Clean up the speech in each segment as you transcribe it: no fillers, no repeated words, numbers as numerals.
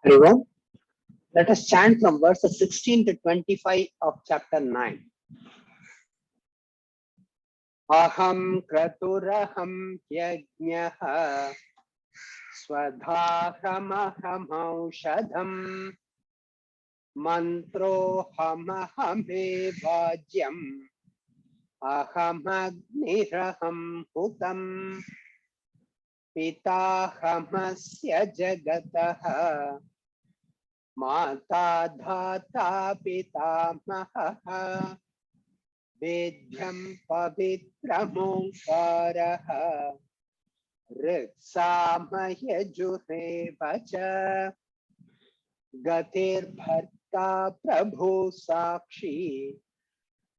Everyone, let us chant from verses 16 to 25 of chapter 9. Aham kraturaham yajnah swadhahamaham aushadham mantrohamahame vajyam aham agniraham hutam pitahamasya jagatah Mata dhata pitamaha vedhyam pavitramokaraha ritsamaya juhe vacha gatir bharta prabhu sakshi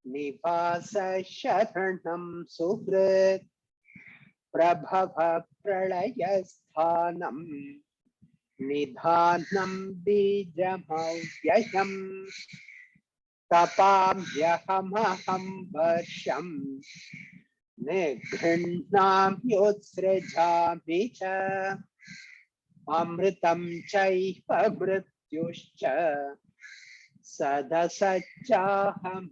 nivasa sharanam subrit prabhava pralayasthanam Nidhanam bijamavyayam tapamyahamaham varsham nighnam yotsrejami cha amritam chaiva mrityuscha sadasachaham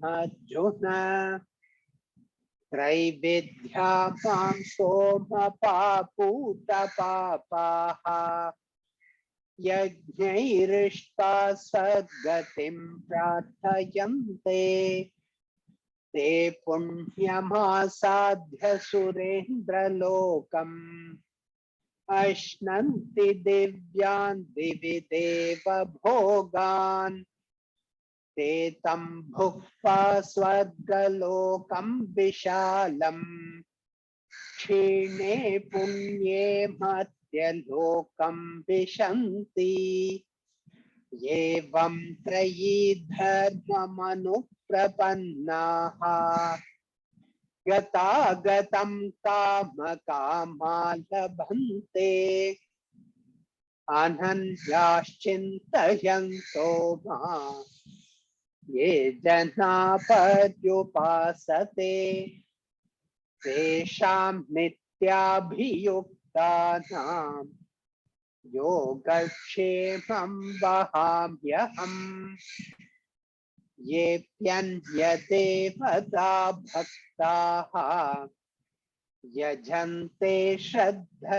Traividhyamam soma paputa papaha Yajnairishta sadgatim prathayante te punyamasadhya surendra lokam ashnanti divyan divideva bhogan te tam bhukpa swargalokam vishalam क्षीणे पुण्ये मध्यलोकं विशन्ति एवं त्रयी धर्ममनुप्रपन्नाः गतागतं कामकामा लभन्ते अनन्याश्चिन्तयन्तो मां ये जना पर्युपासते तेषां नित्याभियुक्तानां योगक्षेमं वहाम्यहम् येऽप्यन्यदेवता भक्ताः यजन्ते श्रद्धयान्विताः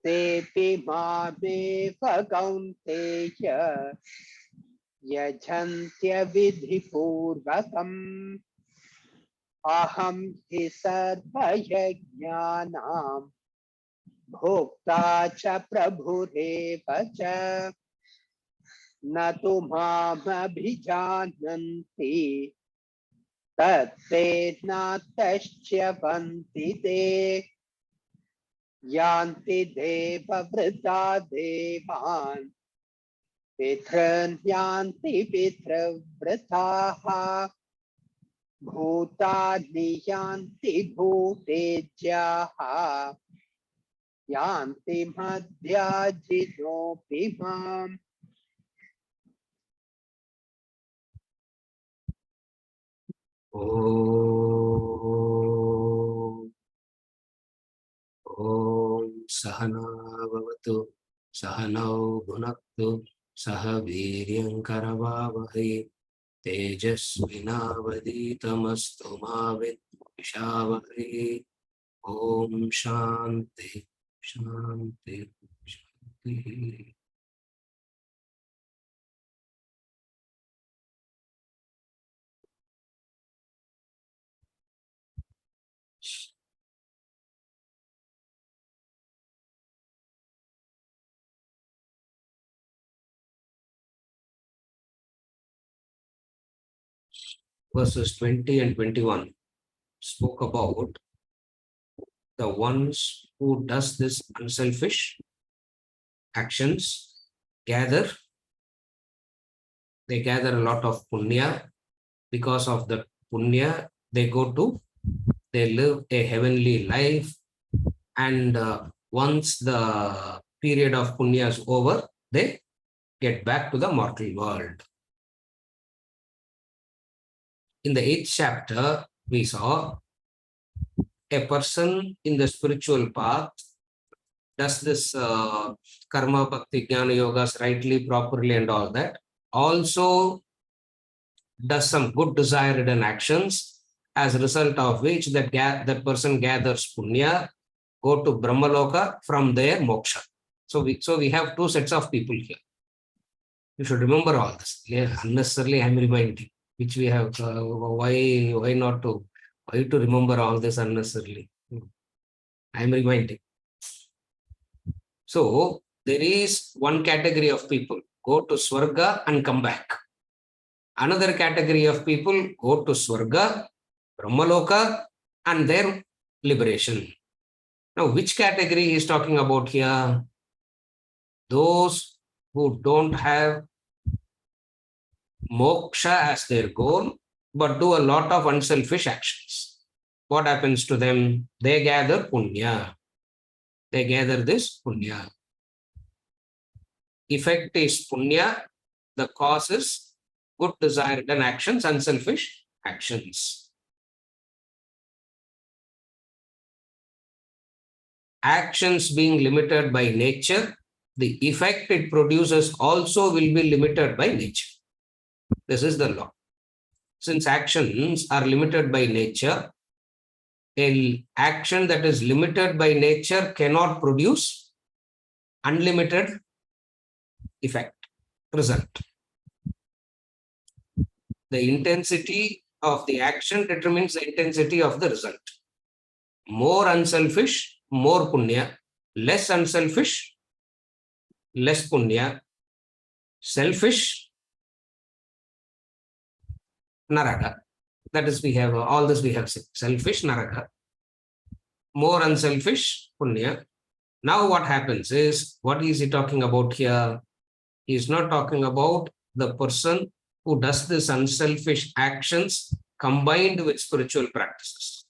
तेऽपि मामेव कौन्तेय यजन्त्यविधिपूर्वकम् Aham hi sarvayajnanam bhokta cha prabhureva cha natu mam abhijananti tatte nataschavanti te yanti deva vrita devan pitran yanti pitra vritaha Bhutani yanti bhutejyaha yanti madhyajinopi mam. Om Sahana Bhavatu Sahanau Bhunaktu Sahaviryankaravavahe Tejasvinavaditamastu Mavitvishavare Om Shanti Shanti Shanti. Verses 20 and 21 spoke about the ones who does this unselfish actions they gather a lot of punya. Because of the punya, they live a heavenly life, and once the period of punya is over, they get back to the mortal world. In the 8th chapter, we saw a person in the spiritual path does this karma, bhakti, jnana yogas rightly, properly, and all that, also does some good desire hidden actions, as a result of which that person gathers punya, go to Brahmaloka, from there moksha. So we have two sets of people here. You should remember all this. Yeah, unnecessarily I'm reminding, which we have, why not to, why to remember all this unnecessarily? I'm reminding. So there is one category of people, go to Swarga and come back. Another category of people go to Swarga, Brahmaloka, and their liberation. Now, which category he is talking about here? Those who don't have moksha as their goal, but do a lot of unselfish actions. What happens to them? They gather punya. They gather this punya. Effect is punya. The cause is good desire done actions, unselfish actions. Actions being limited by nature, the effect it produces also will be limited by nature. This is the law. Since actions are limited by nature, an action that is limited by nature cannot produce unlimited effect, result. The intensity of the action determines the intensity of the result. More unselfish, more punya. Less unselfish, less punya. Selfish, naraka. That is, we have all this we have said. Selfish, naraka. More unselfish, punya. Now what happens is, what is he talking about here? He is not talking about the person who does this unselfish actions combined with spiritual practices.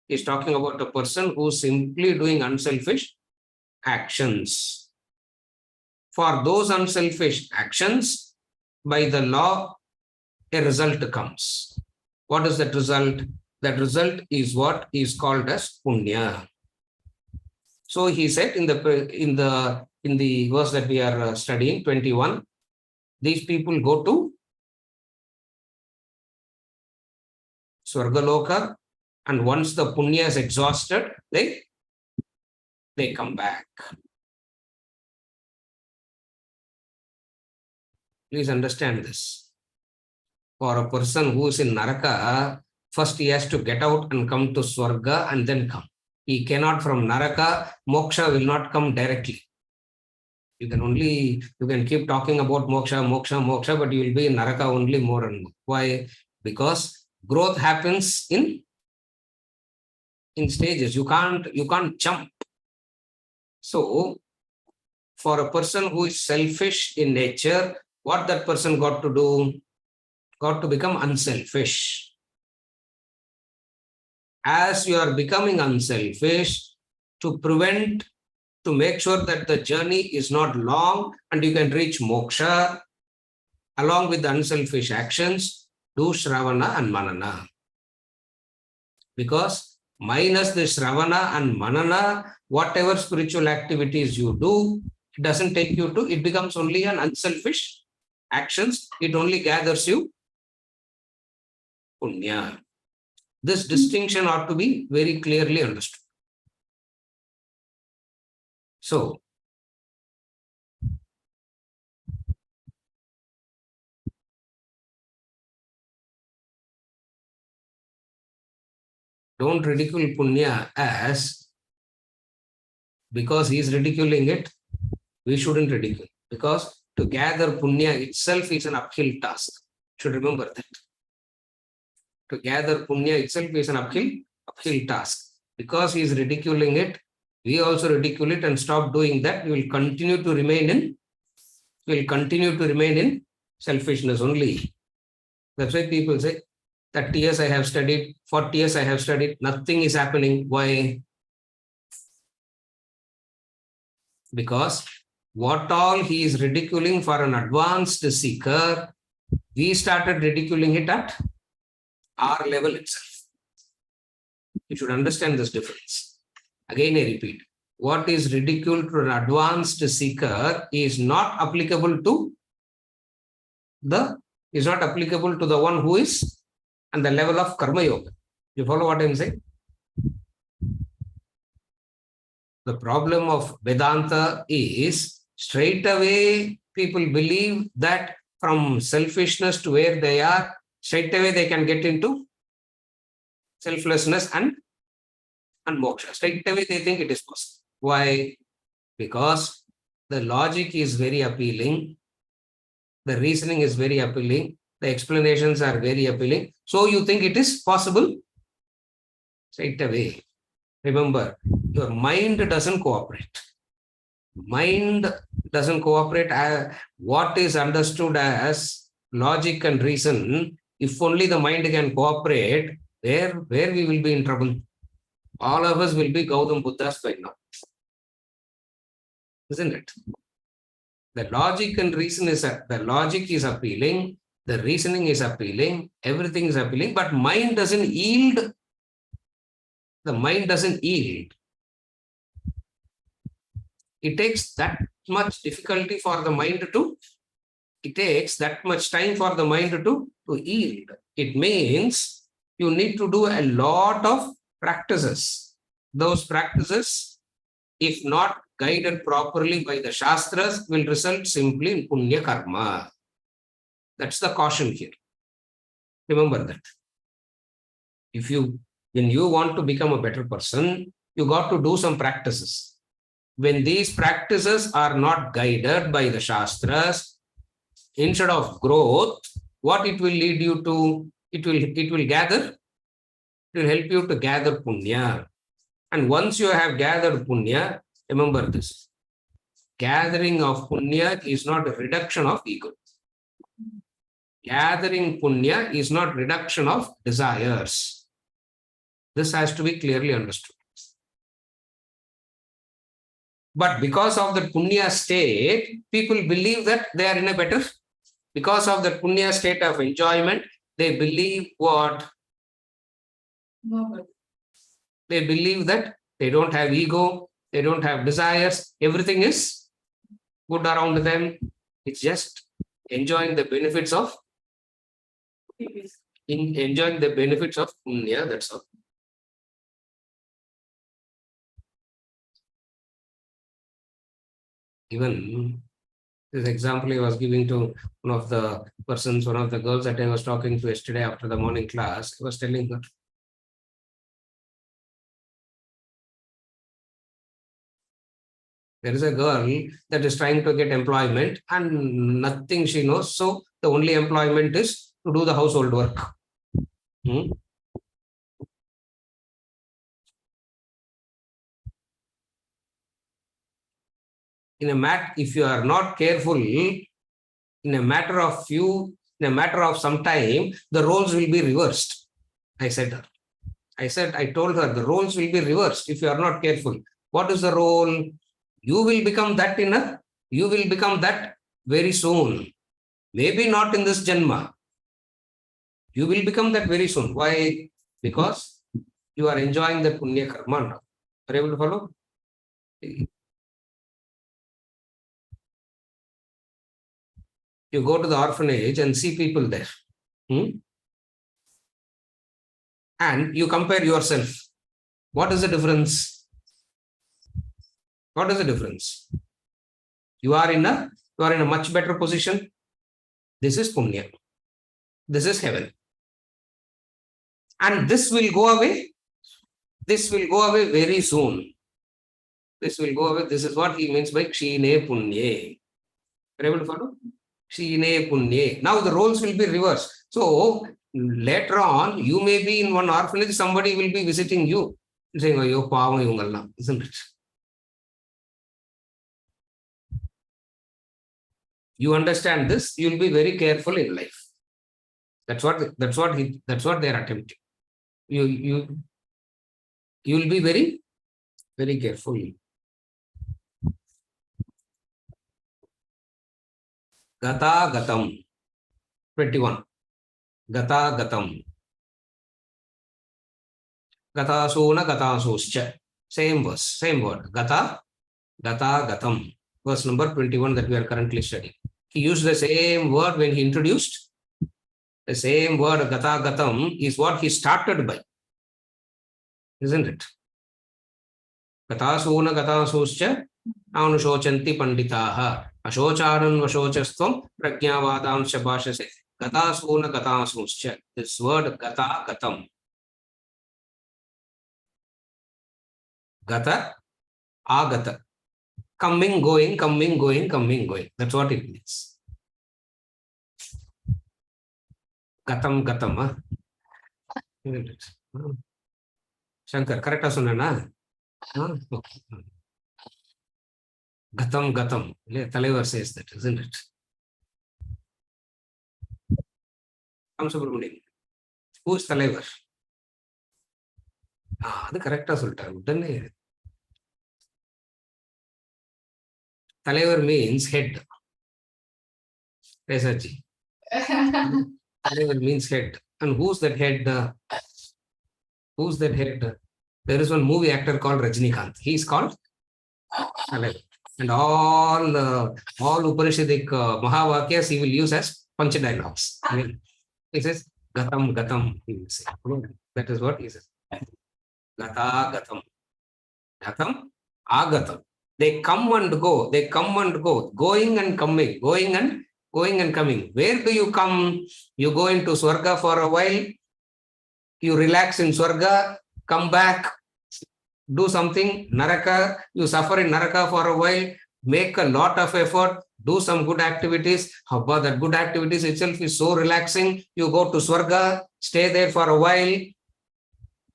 He is talking about a person who is simply doing unselfish actions. For those unselfish actions, by the law, a result comes. What is that result? That result is what is called as punya. So he said in the verse that we are studying, 21, these people go to Swargaloka, and once the punya is exhausted, they come back. Please understand this. For a person who is in Naraka, first he has to get out and come to Swarga and then come. He cannot from Naraka, moksha will not come directly. You can keep talking about moksha, but you will be in Naraka only more and more. Why? Because growth happens in stages. You can't jump. So for a person who is selfish in nature, what that person got to do? Got to become unselfish. As you are becoming unselfish, to make sure that the journey is not long and you can reach moksha, along with the unselfish actions, do Shravana and Manana. Because minus the Shravana and Manana, whatever spiritual activities you do, it doesn't take you to, it becomes only an unselfish actions. It only gathers you punya. This distinction ought to be very clearly understood. So, don't ridicule punya as, because he is ridiculing it, we shouldn't ridicule. Because to gather punya itself is an uphill task. Should remember that. To gather punya itself is an uphill task. Because he is ridiculing it, we also ridicule it and stop doing that. We will continue to remain in selfishness only. That's why people say, 30 years I have studied, 40 years I have studied, nothing is happening. Why? Because what all he is ridiculing for an advanced seeker, we started ridiculing it at our level itself. You should understand this difference. Again, I repeat, what is ridiculed to an advanced seeker is not applicable to the one who is on the level of karma yoga. You follow what I'm saying? The problem of Vedanta is straight away people believe that from selfishness to where they are, straight away they can get into selflessness and moksha. Straight away they think it is possible. Why? Because the logic is very appealing, the reasoning is very appealing, the explanations are very appealing. So you think it is possible straight away. Remember, your mind doesn't cooperate. Mind doesn't cooperate. What is understood as logic and reason, if only the mind can cooperate, where we will be in trouble. All of us will be Gautam Buddhas by now. Isn't it? The logic and reason is, the logic is appealing, the reasoning is appealing, everything is appealing, but mind doesn't yield. The mind doesn't yield. It takes that much difficulty for the mind to, it takes that much time for the mind to yield. It means you need to do a lot of practices. Those practices, if not guided properly by the Shastras, will result simply in Punya Karma. That's the caution here. Remember that. When you want to become a better person, you got to do some practices. When these practices are not guided by the Shastras, instead of growth, what it will lead you to? It will help you to gather Punya. And once you have gathered Punya, remember this. Gathering of Punya is not a reduction of ego. Gathering Punya is not reduction of desires. This has to be clearly understood. But because of the Punya state, people believe that they are in a better, because of the Punya state of enjoyment, they believe what? They believe that they don't have ego, they don't have desires, everything is good around them. It's just enjoying the benefits of Punya, that's all. Even this example I was giving to one of the girls that I was talking to yesterday after the morning class, I was telling her, there is a girl that is trying to get employment and nothing she knows. So the only employment is to do the household work. If you are not careful, in a matter of some time, the roles will be reversed. I told her the roles will be reversed if you are not careful. What is the role? You will become that very soon. Maybe not in this Janma. You will become that very soon. Why? Because you are enjoying the Punya Karma now. Are you able to follow? You go to the orphanage and see people there. And you compare yourself. What is the difference? What is the difference? You are in a much better position. This is Punya. This is heaven. And this will go away. This will go away very soon. This will go away. This is what he means by Kshine Punye. Are you able to follow? Kshine Punye. Now the roles will be reversed. So later on, you may be in one orphanage, somebody will be visiting you, saying, oh, isn't it? You understand this, you'll be very careful in life. That's what they're attempting. You'll be very, very careful. Gata Gatam. 21. Gata Gatam. Gatasona Gatasoscha. Same verse, same word. Gata, gata, gatam. Verse number 21 that we are currently studying. He used the same word when he introduced. The same word, gata, gatam, is what he started by. Isn't it? Gatasuna gatasuscha anushocanti panditaha ashocharan vashocastvam pragyavadam shabashase. Gatasuna gatasuscha. This word gata, gatam. Gata, agata. Coming, going, coming, going, coming, going. That's what it means. Gatam, gatam. Huh? Isn't it? Shankar, correct or sonana? Okay. Gatam, gatam. Talaivar says that, isn't it? Subramanian. Who is Talaivar? That's correct or solta. Talaivar means head. Resaji. Talaivar means head. And who's that head? Who's that head? There is one movie actor called Rajnikant. He is called Talaivar. And all Upanishadic Mahavakyas he will use as punch dialogues. He says, Gatam, Gatam. He will say. That is what he says. Gata, Gatam. Gatam, Agatam. They come and go. They come and go. Going and coming. Going and coming. Where do you come? You go into Swarga for a while. You relax in Swarga. Come back. Do something. Naraka. You suffer in Naraka for a while. Make a lot of effort. Do some good activities. How about that good activities itself is so relaxing. You go to Swarga. Stay there for a while.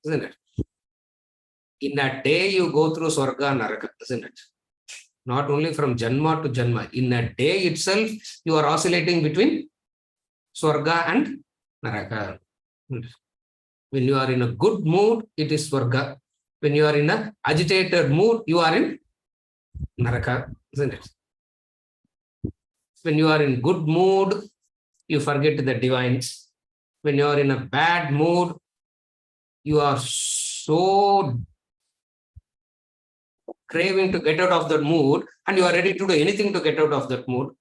Isn't it? In a day, you go through Swarga, Naraka. Isn't it? Not only from Janma to Janma. In a day itself, you are oscillating between Swarga and Naraka. When you are in a good mood, it is Swarga. When you are in an agitated mood, you are in Naraka, isn't it? When you are in good mood, you forget the divines. When you are in a bad mood, you are so craving to get out of that mood, and you are ready to do anything to get out of that mood.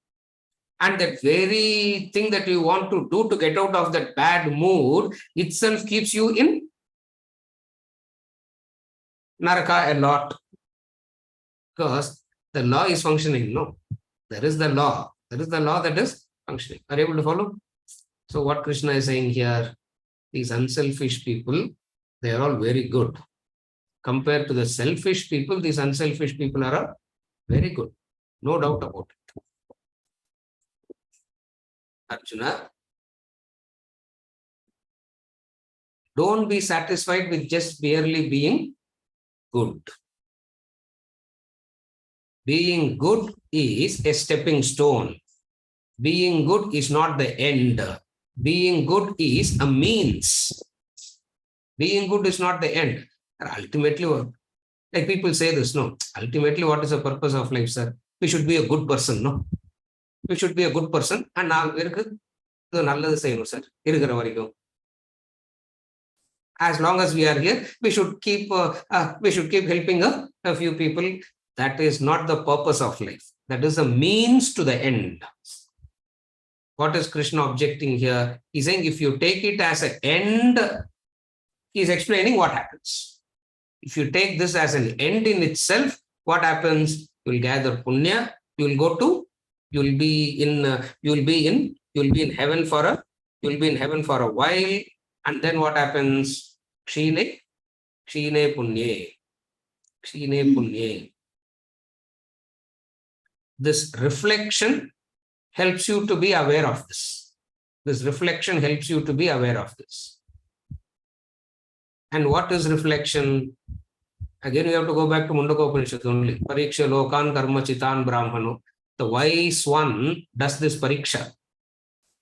And that very thing that you want to do to get out of that bad mood itself keeps you in Naraka a lot. Because the law is functioning. No, there is the law. There is the law that is functioning. Are you able to follow? So what Krishna is saying here, these unselfish people, they are all very good. Compared to the selfish people, these unselfish people are very good. No doubt about it. Arjuna, don't be satisfied with just barely being good. Being good is a stepping stone. Being good is not the end. Being good is a means. Being good is not the end. Ultimately, like people say this, no. Ultimately, what is the purpose of life, sir? We should be a good person, no? We should be a good person. And now, as long as we are here, we should keep helping a few people. That is not the purpose of life. That is the means to the end. What is Krishna objecting here? He's saying if you take it as an end, he's explaining what happens. If you take this as an end in itself, what happens? You will gather punya. You will go to. You will be in heaven for a while, and then what happens? Kshine punye. This reflection helps you to be aware of this. This reflection helps you to be aware of this. And what is reflection? Again, we have to go back to Mundaka Upanishad only. Pariksha lokan karma chitan brahmano. The wise one does this pariksha.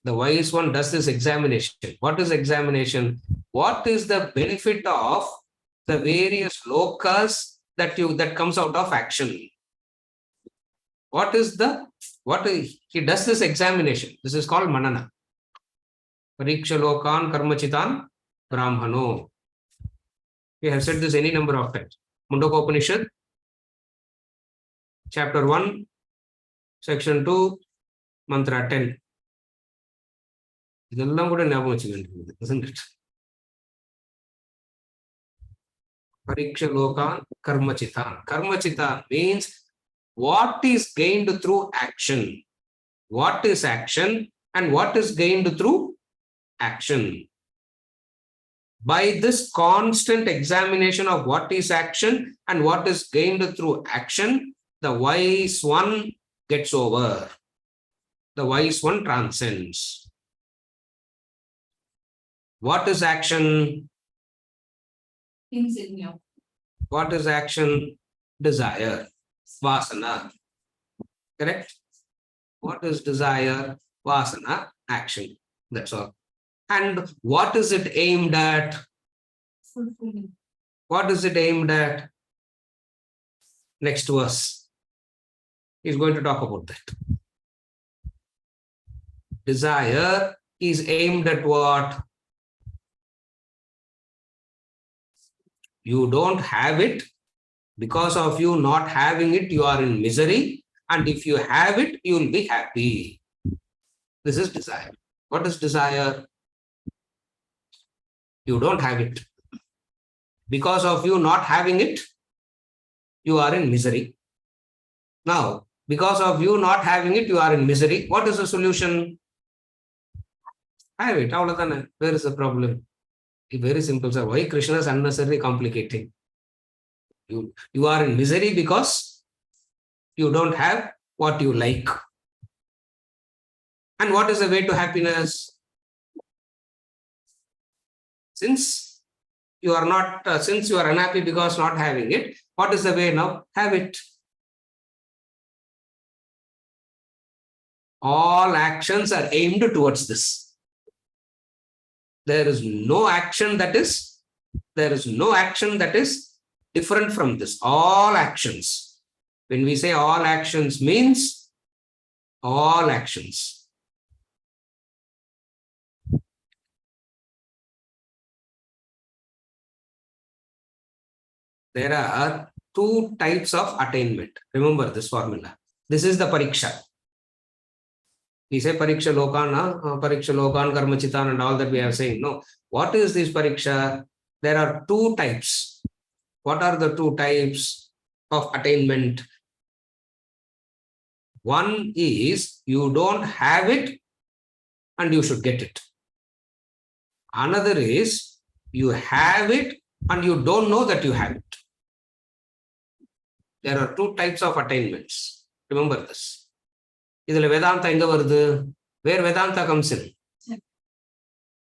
The wise one does this examination. What is examination? What is the benefit of the various lokas that comes out of action? He does this examination. This is called manana. Pariksha lokan karma chitan brahmano. We have said this any number of times. Mundokopanishad, chapter 1, section 2, mantra 10. Isn't it? Pariksha Lokan Karmachitan. Karmachitan means what is gained through action. What is action and what is gained through action. By this constant examination of what is action and what is gained through action, the wise one gets over. The wise one transcends. What is action? Things in you. What is action? Desire, vasana. Correct? What is desire? Vasana, action. That's all. And what is it aimed at? Fulfilling. What is it aimed at? Next verse. He's going to talk about that. Desire is aimed at what? You don't have it. Because of you not having it, you are in misery. And if you have it, you will be happy. This is desire. What is desire? You don't have it. Because of you not having it, you are in misery. Now, because of you not having it, you are in misery. What is the solution? Have it. Where is the problem? Very simple, sir. Why Krishna is unnecessarily complicating? You are in misery because you don't have what you like. And what is the way to happiness? Since you are not, since you are unhappy because not having it, what is the way now? Have it. All actions are aimed towards this. There is no action that is different from this. All actions. When we say all actions means all actions. There are two types of attainment. Remember this formula. This is the pariksha. We say pariksha lokan, karmachitan and all that we are saying. No. What is this pariksha? There are two types. What are the two types of attainment? One is you don't have it and you should get it. Another is you have it and you don't know that you have it. There are two types of attainments. Remember this. Idhula Vedanta enga varudhu? Where Vedanta comes in?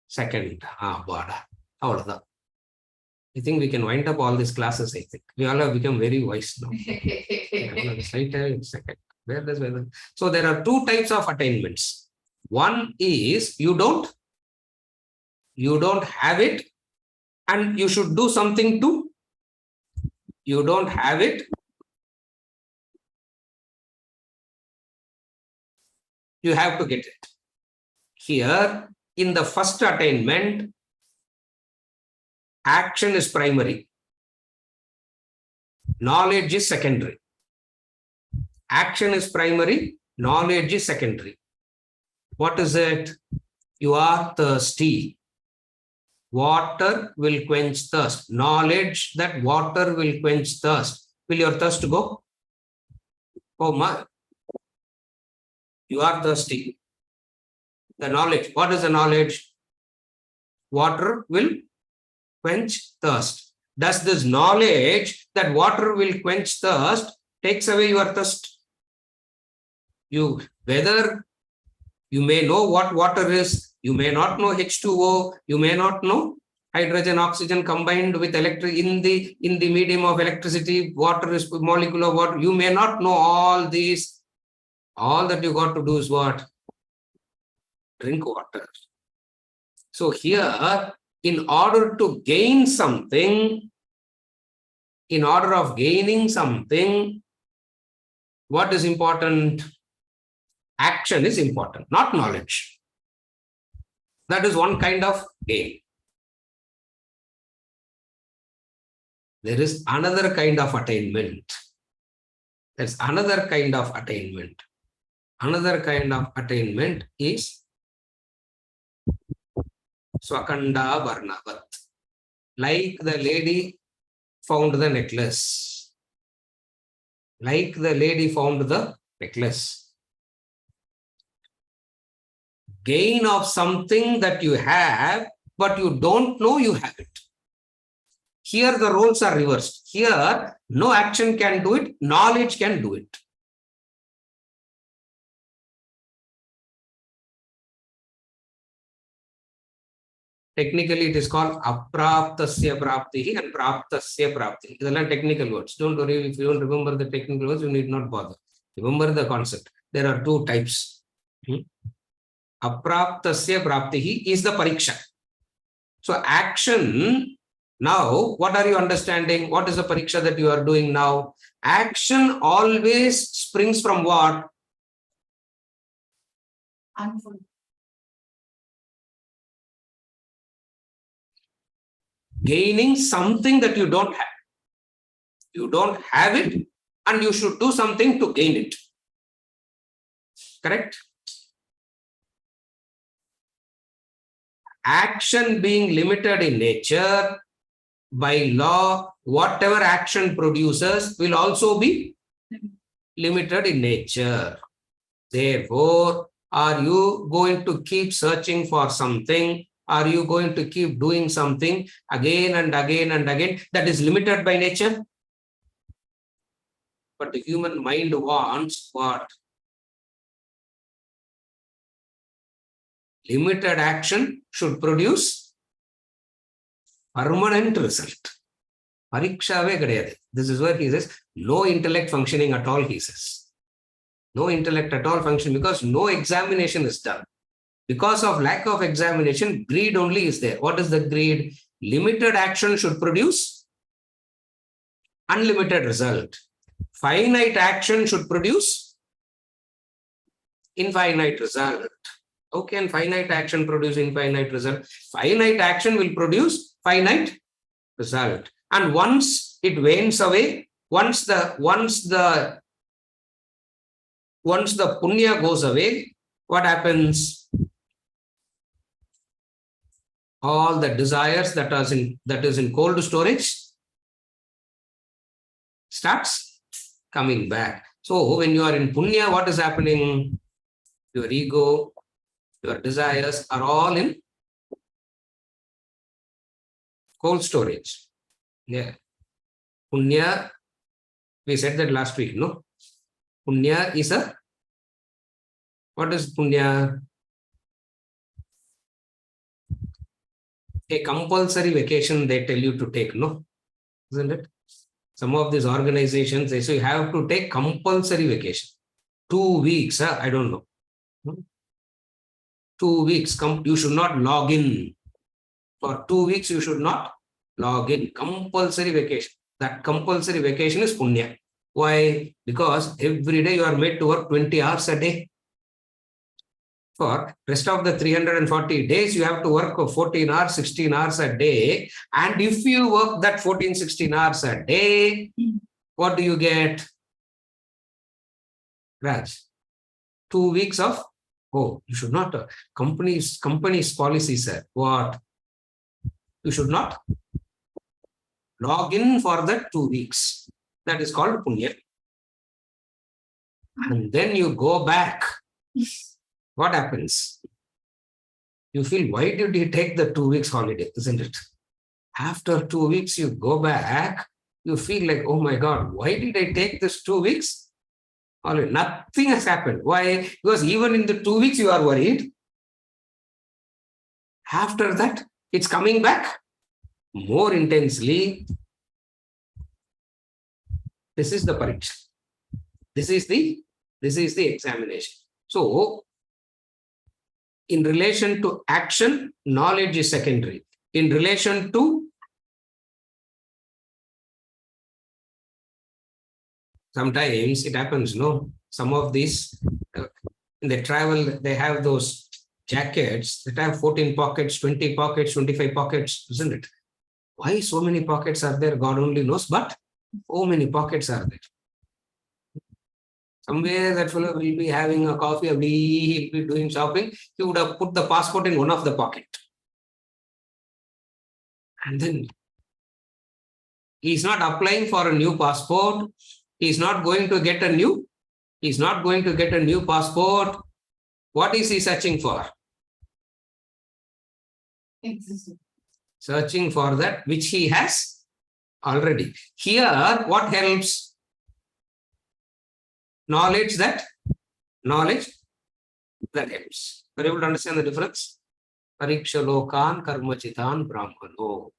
Second. Bada. Avladha. I think we can wind up all these classes, I think. We all have become very wise now. Second. Where does Vedanta? So there are two types of attainments. One is you don't have it and you should do something to. You don't have it. You have to get it. Here, in the first attainment, action is primary. Knowledge is secondary. Action is primary. Knowledge is secondary. What is it? You are thirsty. Water will quench thirst. Knowledge that water will quench thirst. Will your thirst go? Oh my. You are thirsty. The knowledge. What is the knowledge? Water will quench thirst. Does this knowledge that water will quench thirst takes away your thirst? Whether you may know what water is, you may not know H2O, you may not know hydrogen, oxygen combined with electric in the medium of electricity, water is molecule of water. You may not know all these. All that you got to do is what? Drink water. So here, in order to gain something, in order of gaining something, what is important? Action is important, not knowledge. That is one kind of gain. There is another kind of attainment. There's another kind of attainment. Another kind of attainment is Swakanda Varnavat. Like the lady found the necklace. Like the lady found the necklace. Gain of something that you have, but you don't know you have it. Here the roles are reversed. Here, no action can do it, knowledge can do it. Technically, it is called apraptasya praptihi and praptasya praptihi. These are technical words. Don't worry, if you don't remember the technical words, you need not bother. Remember the concept. There are two types. Apraptasya praptihi is the pariksha. So action, now what are you understanding? What is the pariksha that you are doing now? Action always springs from what? Unfulfilled. Gaining something that you don't have. You don't have it and you should do something to gain it. Correct? Action being limited in nature, by law, whatever action produces will also be limited in nature. Therefore, are you going to keep searching for something? Are you going to keep doing something again and again and again that is limited by nature? But the human mind wants what? Limited action should produce permanent result. Parikshave kadayadu. This is where he says, no intellect functioning at all, he says. No intellect at all function because no examination is done. Because of lack of examination, greed only is there. What is the greed? Limited action should produce unlimited result. Finite action should produce infinite result. How can finite action produce infinite result? Finite action will produce finite result. And once it wanes away, once the punya goes away, what happens? All the desires that is in cold storage starts coming back. So when you are in punya, what is happening? Your ego, your desires are all in cold storage. Yeah. Punya, we said that last week, no? Punya is what is punya? A compulsory vacation they tell you to take, no? Isn't it? Some of these organizations, they say you have to take compulsory vacation. 2 weeks, I don't know. 2 weeks, you should not log in. For 2 weeks, you should not log in. Compulsory vacation. That compulsory vacation is punya. Why? Because every day you are made to work 20 hours a day. For rest of the 340 days, you have to work 14 hours, 16 hours a day. And if you work that 14, 16 hours a day, what do you get? Raj, 2 weeks of, oh, you should not, company's policy, sir. What? You should not log in for that 2 weeks. That is called punya. And then you go back. What happens? You feel, why did you take the 2 weeks holiday, isn't it? After 2 weeks, you go back, you feel like, oh my God, why did I take this 2 weeks? Holiday? Nothing has happened. Why? Because even in the 2 weeks, you are worried. After that, it's coming back more intensely. This is the pariksha. This is the examination. So, in relation to action, knowledge is secondary. In relation to sometimes it happens, no? Some of these, they travel, they have those jackets that have 14 pockets, 20 pockets, 25 pockets, isn't it? Why so many pockets are there? God only knows, but so many pockets are there. Somewhere that fellow will be having a coffee, he'll be doing shopping. He would have put the passport in one of the pocket. And then he's not applying for a new passport. He's not going to get a new passport. What is he searching for? Existing. Searching for that which he has already. Here, what helps? Knowledge that helps. Are you able to understand the difference? Pariksha lokan karmachitan brahmano.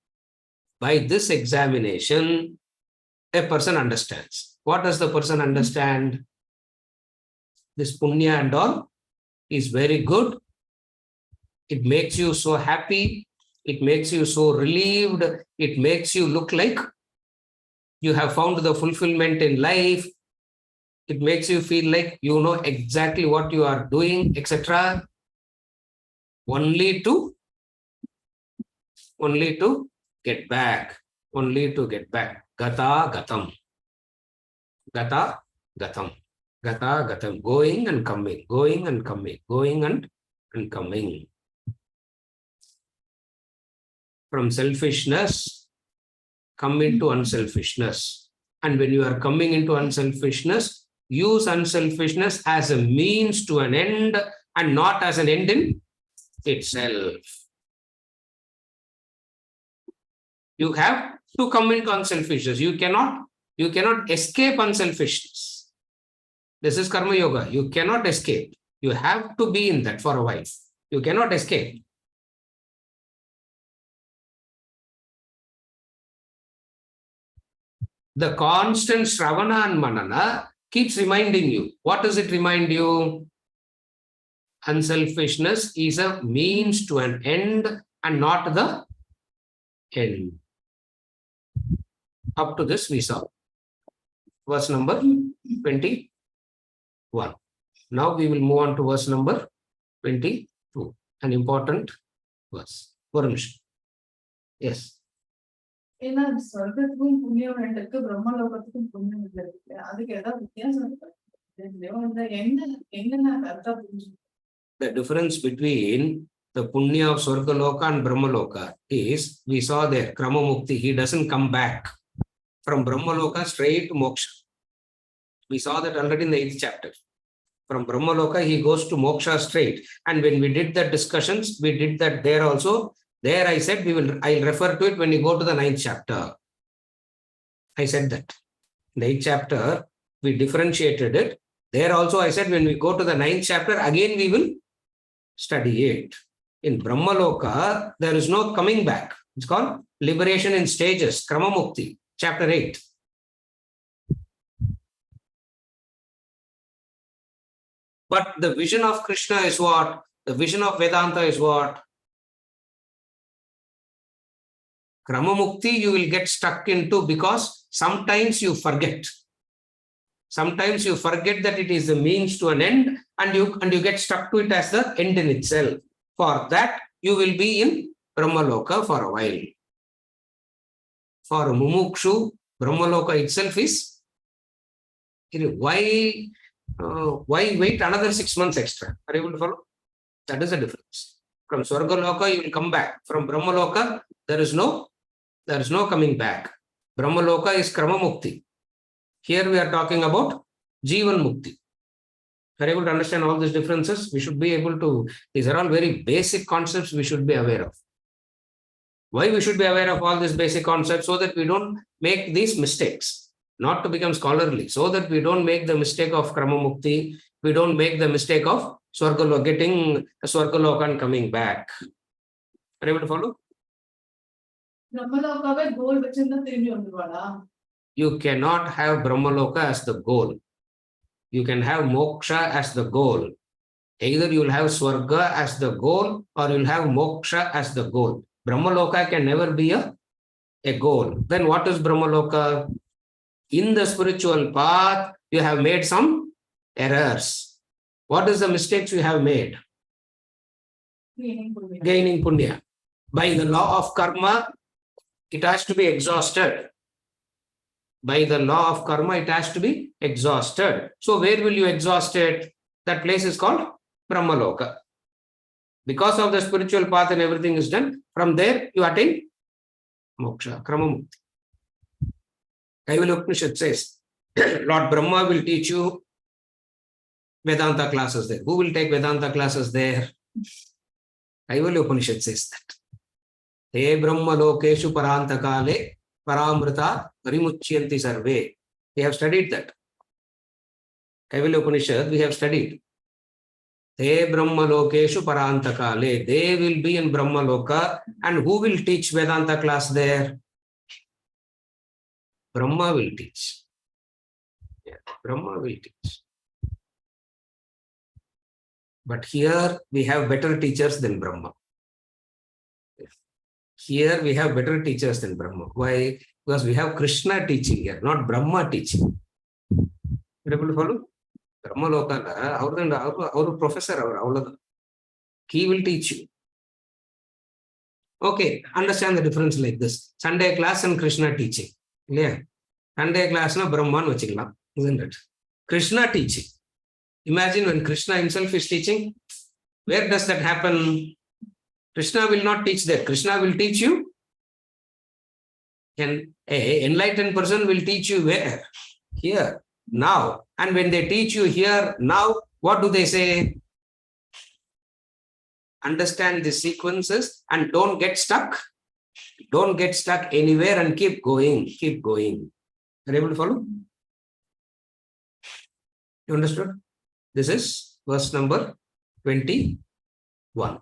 By this examination, a person understands. What does the person understand? This punya and all is very good. It makes you so happy. It makes you so relieved. It makes you look like you have found the fulfillment in life. It makes you feel like you know exactly what you are doing, etc. Only to get back. Gata gatam. Going and coming. From selfishness, come into unselfishness. And when you are coming into unselfishness, use unselfishness as a means to an end and not as an end in itself. You have to come into unselfishness. You cannot escape unselfishness. This is karma yoga. You cannot escape. You have to be in that for a while. You cannot escape. The constant Shravana and Manana keeps reminding you. What does it remind you? Unselfishness is a means to an end and not the end. Up to this we saw. Verse number 21. Now we will move on to verse number 22. An important verse. Varunish. Yes. ஏன்னா சொர்க்கத்துக்கும் புண்ணியம் இருக்கு, பிரம்மலோகத்துக்கும் புண்ணியம் இருக்கு. அதுக்கு ஏதாவது வித்தியாசம் இருக்கு? என்னென்ன கரெக்டா புரிஞ்சு? The difference between the punya of Swargaloka and Brahmaloka is, we saw there, Krama Mukti, he doesn't come back from Brahmaloka straight to moksha. We saw that already in the 8th chapter. From Brahmaloka, he goes to moksha straight. And when we did the discussions, we did that there also. There I said I'll refer to it when you go to the 9th chapter. I said that. In the 8th chapter, we differentiated it. There also I said when we go to the 9th chapter, again we will study it. In Brahmaloka, there is no coming back. It's called liberation in stages, Krama Mukti, chapter 8. But the vision of Krishna is what? The vision of Vedanta is what? Krama Mukti you will get stuck into because sometimes you forget. Sometimes you forget that it is the means to an end and you get stuck to it as the end in itself. For that, you will be in Brahmaloka for a while. For Mumukshu, Brahmaloka itself is, why wait another 6 months extra? Are you able to follow? That is the difference. From Swargaloka, you will come back. From Brahmaloka, there is no coming back. Brahmaloka is Krama Mukti. Here we are talking about Jivan Mukti. Are you able to understand all these differences? We should be able to, these are all very basic concepts we should be aware of. Why we should be aware of all these basic concepts? So that we don't make these mistakes. Not to become scholarly. So that we don't make the mistake of Krama Mukti. We don't make the mistake of Swargaloka, getting Swargaloka and coming back. Are you able to follow? பிரம்மலோகாவே கோல் வச்சிருந்தா திரும்பி வந்துருவாளா? You cannot have Brahmaloka as the goal. You can have moksha as the goal. Either you will have Swarga as the goal or you will have moksha as the goal. Brahmaloka can never be a goal. Then what is Brahmaloka? In the spiritual path, you have made some errors. What is the mistakes you have made? Gaining punya. By the law of karma, it has to be exhausted. By the law of karma, it has to be exhausted. So where will you exhaust it? That place is called Brahmaloka. Because of the spiritual path and everything is done, from there you attain moksha, Kramamukti. Kaivalya Upanishad says, Lord Brahma will teach you Vedanta classes there. Who will take Vedanta classes there? Kaivalya Upanishad says that. Te Brahma Lokeshu Parantakale Paramrita Parimuchyanti Sarve. We have studied that. Kaivalya Upanishad, we have studied. Te Brahma Lokeshu Parantakale. They will be in Brahma Loka. And who will teach Vedanta class there? Brahma will teach. Yeah, Brahma will teach. But here we have better teachers than Brahma. Here we have better teachers than Brahma. Why? Because we have Krishna teaching here, not Brahma teaching. You able to follow? Brahma Loka, our professor, he will teach you. Okay, understand the difference like this. Sunday class and Krishna teaching. Yeah. Sunday class na Brahman vachikalam, isn't it? Krishna teaching. Imagine when Krishna himself is teaching, where does that happen? Krishna will not teach that. Krishna will teach you. And an enlightened person will teach you where? Here, now. And when they teach you here, now, what do they say? Understand the sequences and don't get stuck. Don't get stuck anywhere and keep going. Keep going. Are you able to follow? You understood? This is verse number 21.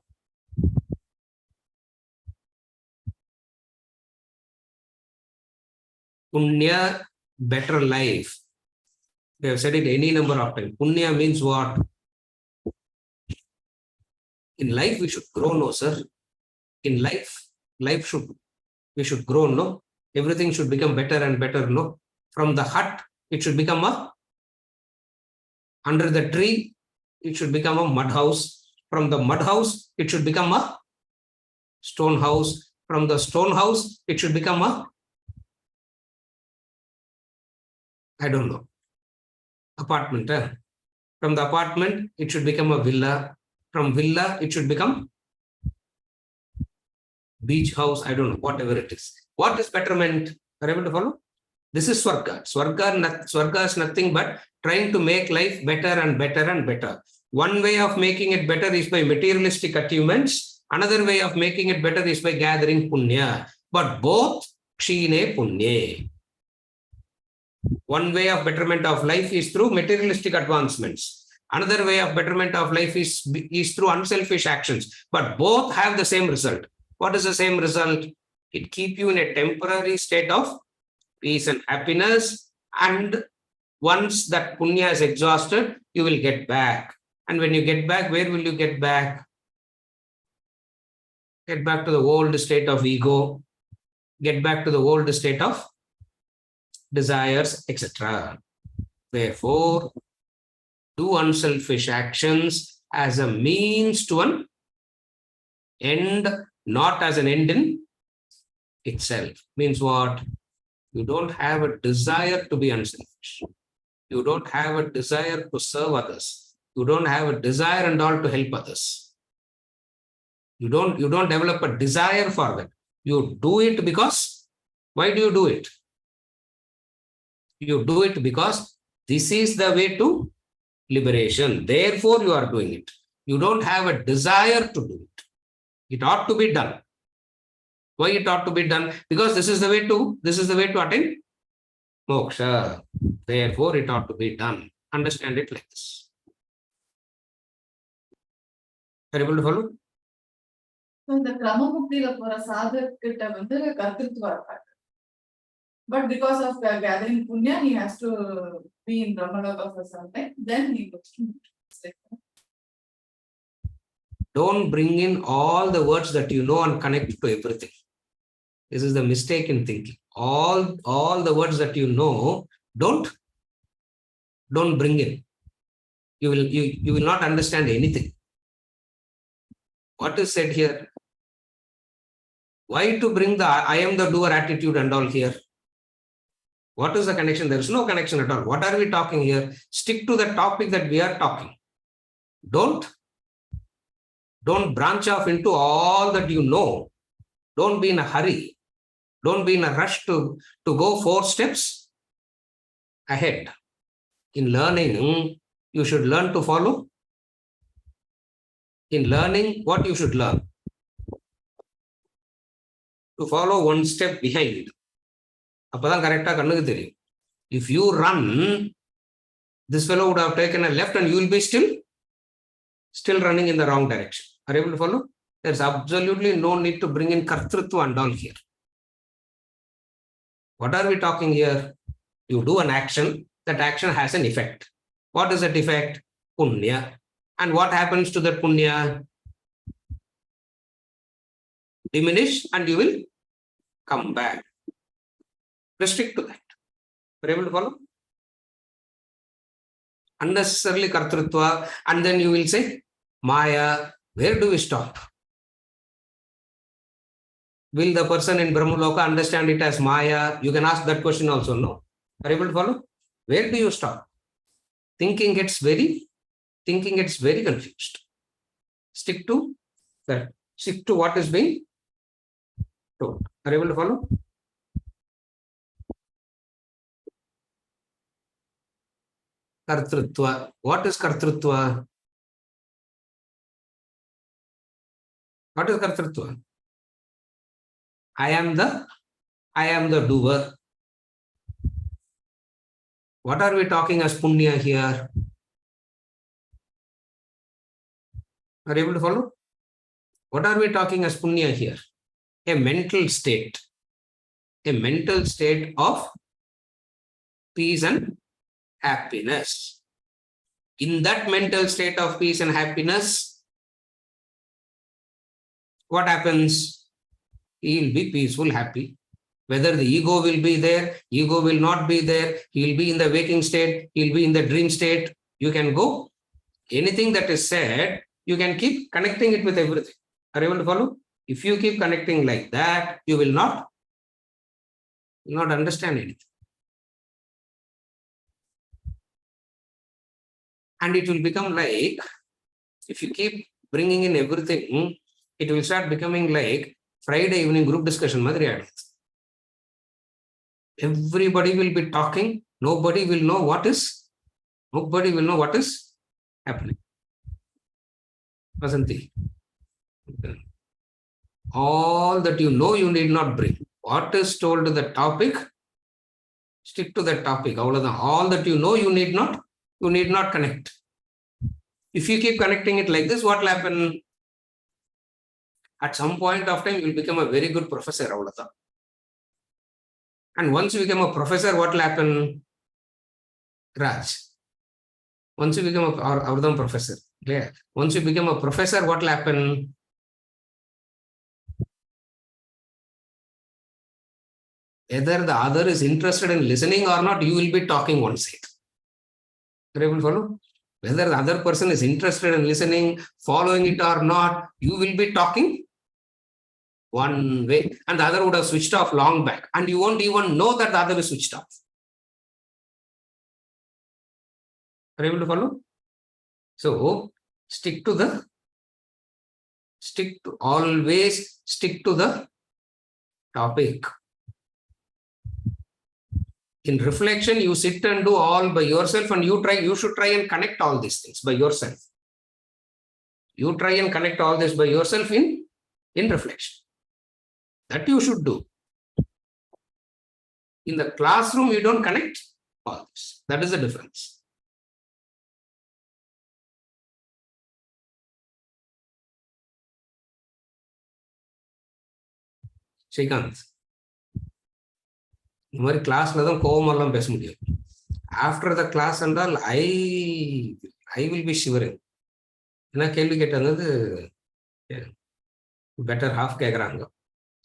Punya, better life. We have said it any number of times. Punya means what? In life, we should grow, no, sir. In life we should grow, no. Everything should become better and better, no. From the hut, it should become under the tree, it should become a mud house. From the mud house, it should become a stone house. From the stone house, it should become I don't know, apartment. From the apartment, it should become a villa. From villa, it should become beach house. I don't know, whatever it is. What is betterment? Are you able to follow? This is Swarga. Swarga is nothing but trying to make life better and better and better. One way of making it better is by materialistic achievements. Another way of making it better is by gathering punya. But both kshine punye. One way of betterment of life is through materialistic advancements. Another way of betterment of life is through unselfish actions. But both have the same result. What is the same result? It keeps you in a temporary state of peace and happiness. And once that punya is exhausted, you will get back. And when you get back, where will you get back? Get back to the old state of ego. Get back to the old state of desires, etc. Therefore, do unselfish actions as a means to an end, not as an end in itself. Means what? You don't have a desire to be unselfish. You don't have a desire to serve others. You don't have a desire and all to help others. You don't develop a desire for that. You do it because, why do you do it? You do it because this is the way to liberation. Therefore, you are doing it. You don't have a desire to do it. It ought to be done. Why it ought to be done? Because this is the way to attain moksha. Therefore, it ought to be done. Understand it like this. Are you able to follow? So the Kramamuktiல போற சாதகிட்ட வந்து கர்த்திருவம் இருக்காது. But because of gathering punya, he has to be in Brahmaloka for some time. Then he goes to moksha. Don't bring in all the words that you know and connect to everything. This is the mistake in thinking. All the words that you know, don't bring in. You will not understand anything. What is said here? Why to bring the I am the doer attitude and all here? What is the connection? There is no connection at all. What are we talking here? Stick to the topic that we are talking. Don't branch off into all that you know. Don't be in a hurry. Don't be in a rush to go 4 steps ahead. In learning, you should learn to follow. In learning, what you should learn? To follow 1 step behind. If you run, this fellow would have taken a left and you will be still running in the wrong direction. Are you able to follow? There's absolutely no need to bring in kartrutva and all here. What are we talking here? You do an action, that action has an effect. What is that effect? Punya. And what happens to that punya? Diminish and you will come back. Restrict to that. Are you able to follow? Unnecessarily kartrutva, and then you will say, Maya, where do we stop? Will the person in Brahmaloka understand it as Maya? You can ask that question also, no? Are you able to follow? Where do you stop? Thinking gets very confused. Stick to that. Stick to what is being told. Are you able to follow? Kartrutva. What is kartrutva? What is kartrutva? I am the doer. What are we talking as punya here? Are you able to follow? What are we talking as punya here? A mental state. A mental state of peace and happiness. In that mental state of peace and happiness, what happens? He will be peaceful, happy. Whether the ego will be there, ego will not be there, he will be in the waking state, he will be in the dream state. You can go. Anything that is said, you can keep connecting it with everything. Are you able to follow? If you keep connecting like that, you will not understand anything. And it will become like, if you keep bringing in everything, it will start becoming like Friday evening group discussion. Everybody will be talking. Nobody will know what is happening. Vasanti. All that you know, you need not bring. What is told to the topic, stick to that topic. All that you know, you need not connect. If you keep connecting it like this, what will happen? At some point of time, you will become a very good professor. And once you become a professor, what will happen? Raj. Once you become a professor. Yeah. Once you become a professor, what will happen? Whether the other is interested in listening or not, you will be talking one side. Are you able to follow? Whether the other person is interested in listening, following it or not, you will be talking one way, and the other would have switched off long back, and you won't even know that the other is switched off. Are you able to follow? So always stick to the topic. In reflection, you sit and do all by yourself, and you should try and connect all these things by yourself. You try and connect all this by yourself in reflection. That you should do. In the classroom, you don't connect all this. That is the difference. Shrikant. இந்த மாதிரி கிளாஸ்ல தான் கோவமெல்லாம் பேச முடியும். After the class என்றால் I will be shivering. ஏன்னா கேள்வி கேட்டது பெட்டர் ஹாஃப் கேட்குறாங்க.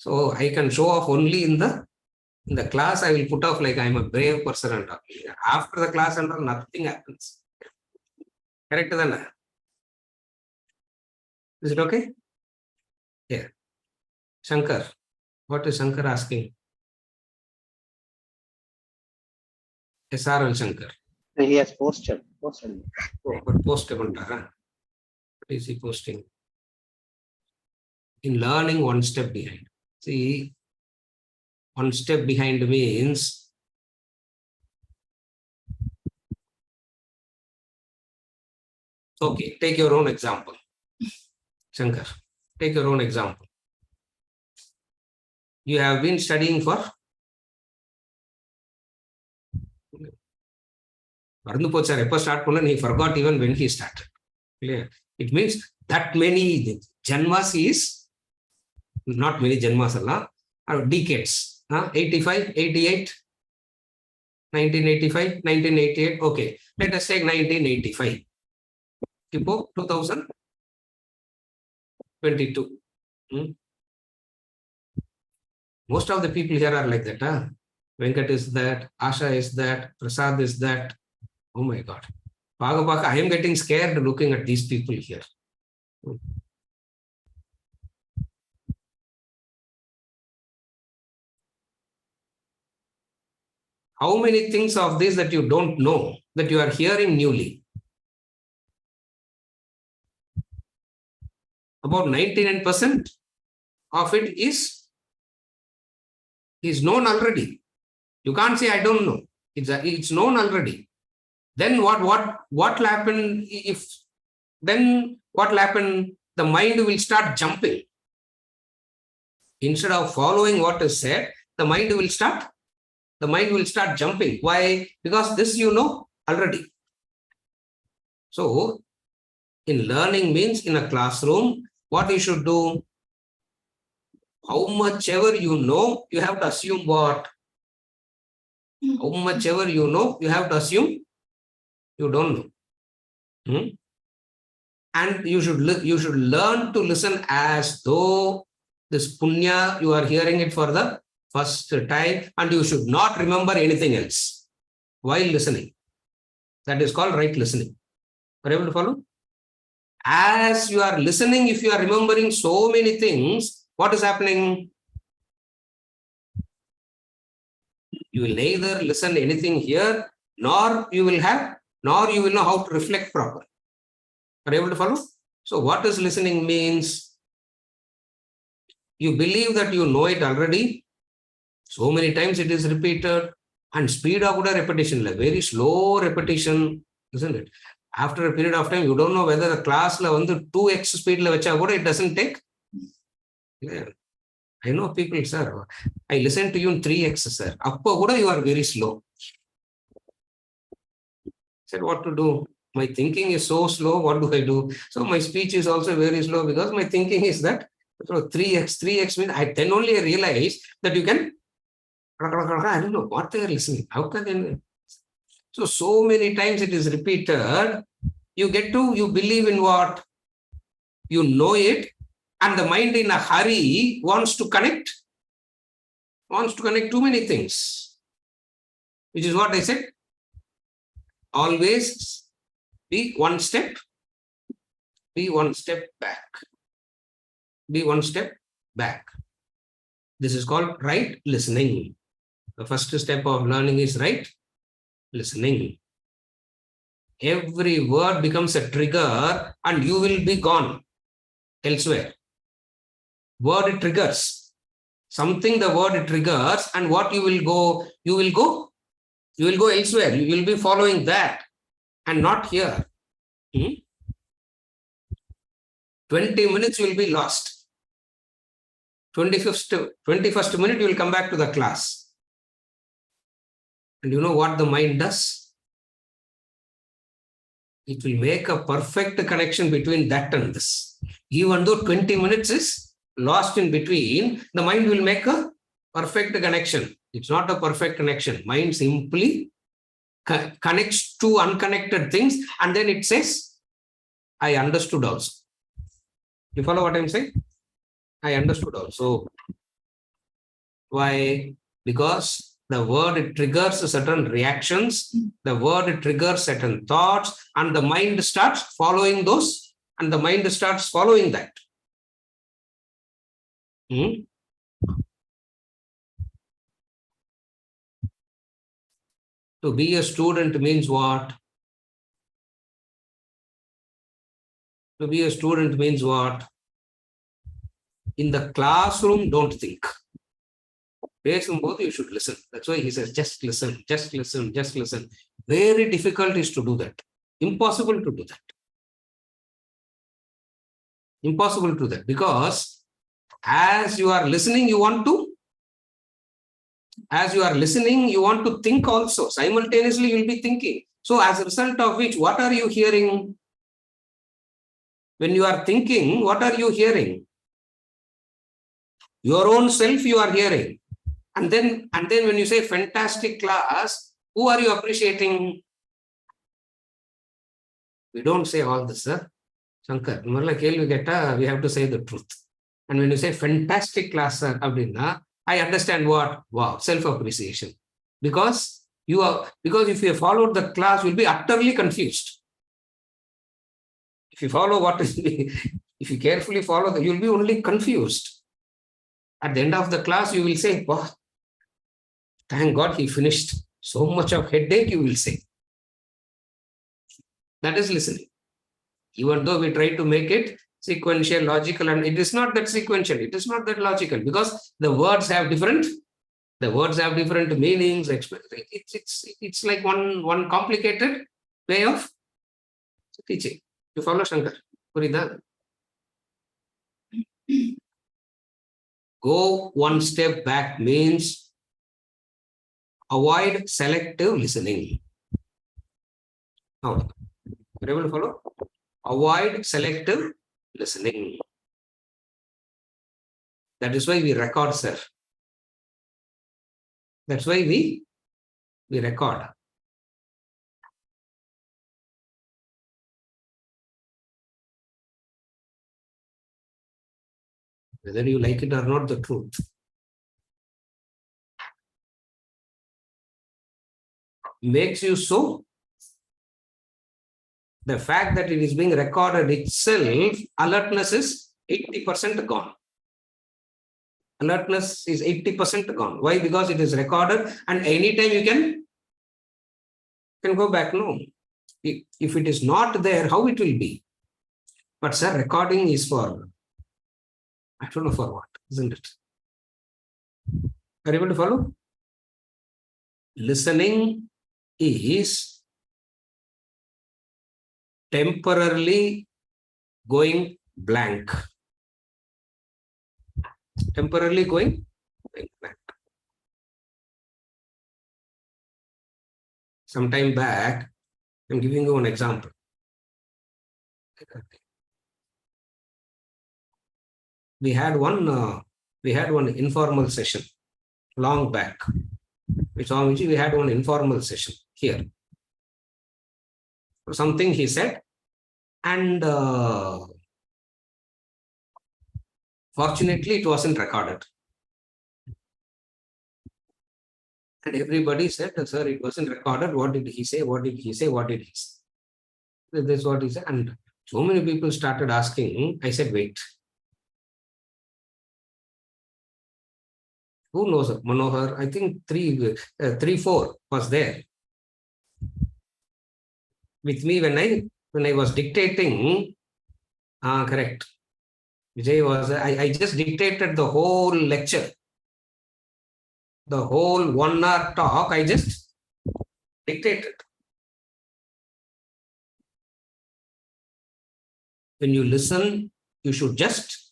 So I can show off only in the class. I will put off like I am a brave person and all. After the class and all, nothing happens. Correct then? Is it okay? Yeah. Shankar. What is Shankar asking? SRL Shankar. He has posted. Oh, but post what is he posting? In learning, one step behind. See, one step behind means okay, take your own example. Shankar, take your own example. You have been studying for he forgot even when he started. Clear? It means that many janmas is not many janmas, decades. 85, 88, 1985, 1988. Okay, let us take 1985. 2022. Most of the people here are like that. Venkat is that, Asha is that, Prasad is that. Oh my God. Bhagavad, I am getting scared looking at these people here. How many things of this that you don't know, that you are hearing newly? About 99% of it is known already. You can't say I don't know. It's known already. Then what will happen if then what will happen? The mind will start jumping. Instead of following what is said, the mind will start jumping. Why? Because this you know already. So in learning means in a classroom, what you should do? How much ever you know, you have to assume what? How much ever you know, you have to assume you don't know. And you should learn to listen as though this punya, you are hearing it for the first time, and you should not remember anything else while listening. That is called right listening. Are you able to follow? As you are listening, if you are remembering so many things, what is happening? You will neither listen anything here, nor you will know how to reflect properly. Are you able to follow? So what is listening means? You believe that you know it already. So many times it is repeated, and speed of repetition, like very slow repetition, isn't it? After a period of time, you don't know whether the class 2x speed it doesn't take. Yeah. I know people, sir. I listen to you in 3x, sir. You are very slow. I said, what to do? My thinking is so slow. What do I do? So my speech is also very slow because my thinking is that so 3x means then only I realize that you can. I don't know what they are listening. How can they? So many times it is repeated. You believe in what? You know it, and the mind in a hurry wants to connect too many things, which is what I said. Always be one step back. Be one step back. This is called right listening. The first step of learning is right listening. Every word becomes a trigger and you will be gone elsewhere. Word triggers. Something the word triggers, and what you will go elsewhere. You will be following that and not here. 20 minutes you will be lost. 21st minute you will come back to the class. And you know what the mind does? It will make a perfect connection between that and this. Even though 20 minutes is lost in between, the mind will make a perfect connection. It's not a perfect connection. Mind simply connects to unconnected things, and then it says, I understood also. You follow what I'm saying? I understood also. Why? Because the word triggers certain reactions, the word triggers certain thoughts, and the mind starts following those, and the mind starts following that. To be a student means what? To be a student means what? In the classroom, don't think. You should listen. That's why he says, just listen, just listen, just listen. Very difficult is to do that. Impossible to do that. Impossible to do that, because as you are listening, you want to think also. Simultaneously, you will be thinking. So as a result of which, what are you hearing? When you are thinking, what are you hearing? Your own self you are hearing. And then when you say fantastic class, who are you appreciating? We don't say all this, sir. Shankar, we have to say the truth. And when you say fantastic class, sir, I understand what? Wow, self-appreciation. Because if you followed the class, you'll be utterly confused. If you carefully follow, you'll be only confused. At the end of the class, you will say, wow, thank God he finished. So much of headache, you will say. That is listening. Even though we try to make it sequential, logical, and it is not that sequential, it is not that logical, because the words have different meanings. It's like one complicated way of teaching. You follow, Shankar? Purida? Go one step back means avoid selective listening. Now, you're able to follow? Avoid selective listening. That is why we record, sir. That's why we record. Whether you like it or not, the truth. Makes you so. The fact that it is being recorded itself, alertness is 80% gone. Alertness is 80% gone. Why? Because it is recorded, and anytime you can go back. No. If it is not there, how it will be? But sir, recording is for, I don't know for what, isn't it? Are you able to follow? Listening is temporarily going blank. Temporarily going blank. Some time back, I'm giving you an example. We had one informal session long back. We had one informal session here. Something he said, and fortunately it wasn't recorded. And everybody said, sir, it wasn't recorded. What did he say? What did he say? What did he say? This is what he said. And so many people started asking. I said, wait. Who knows? Manohar, I think 3-4 was there with me when I was dictating. Correct. Vijay was, I just dictated the whole lecture. The whole 1 hour talk, I just dictated. When you listen, you should just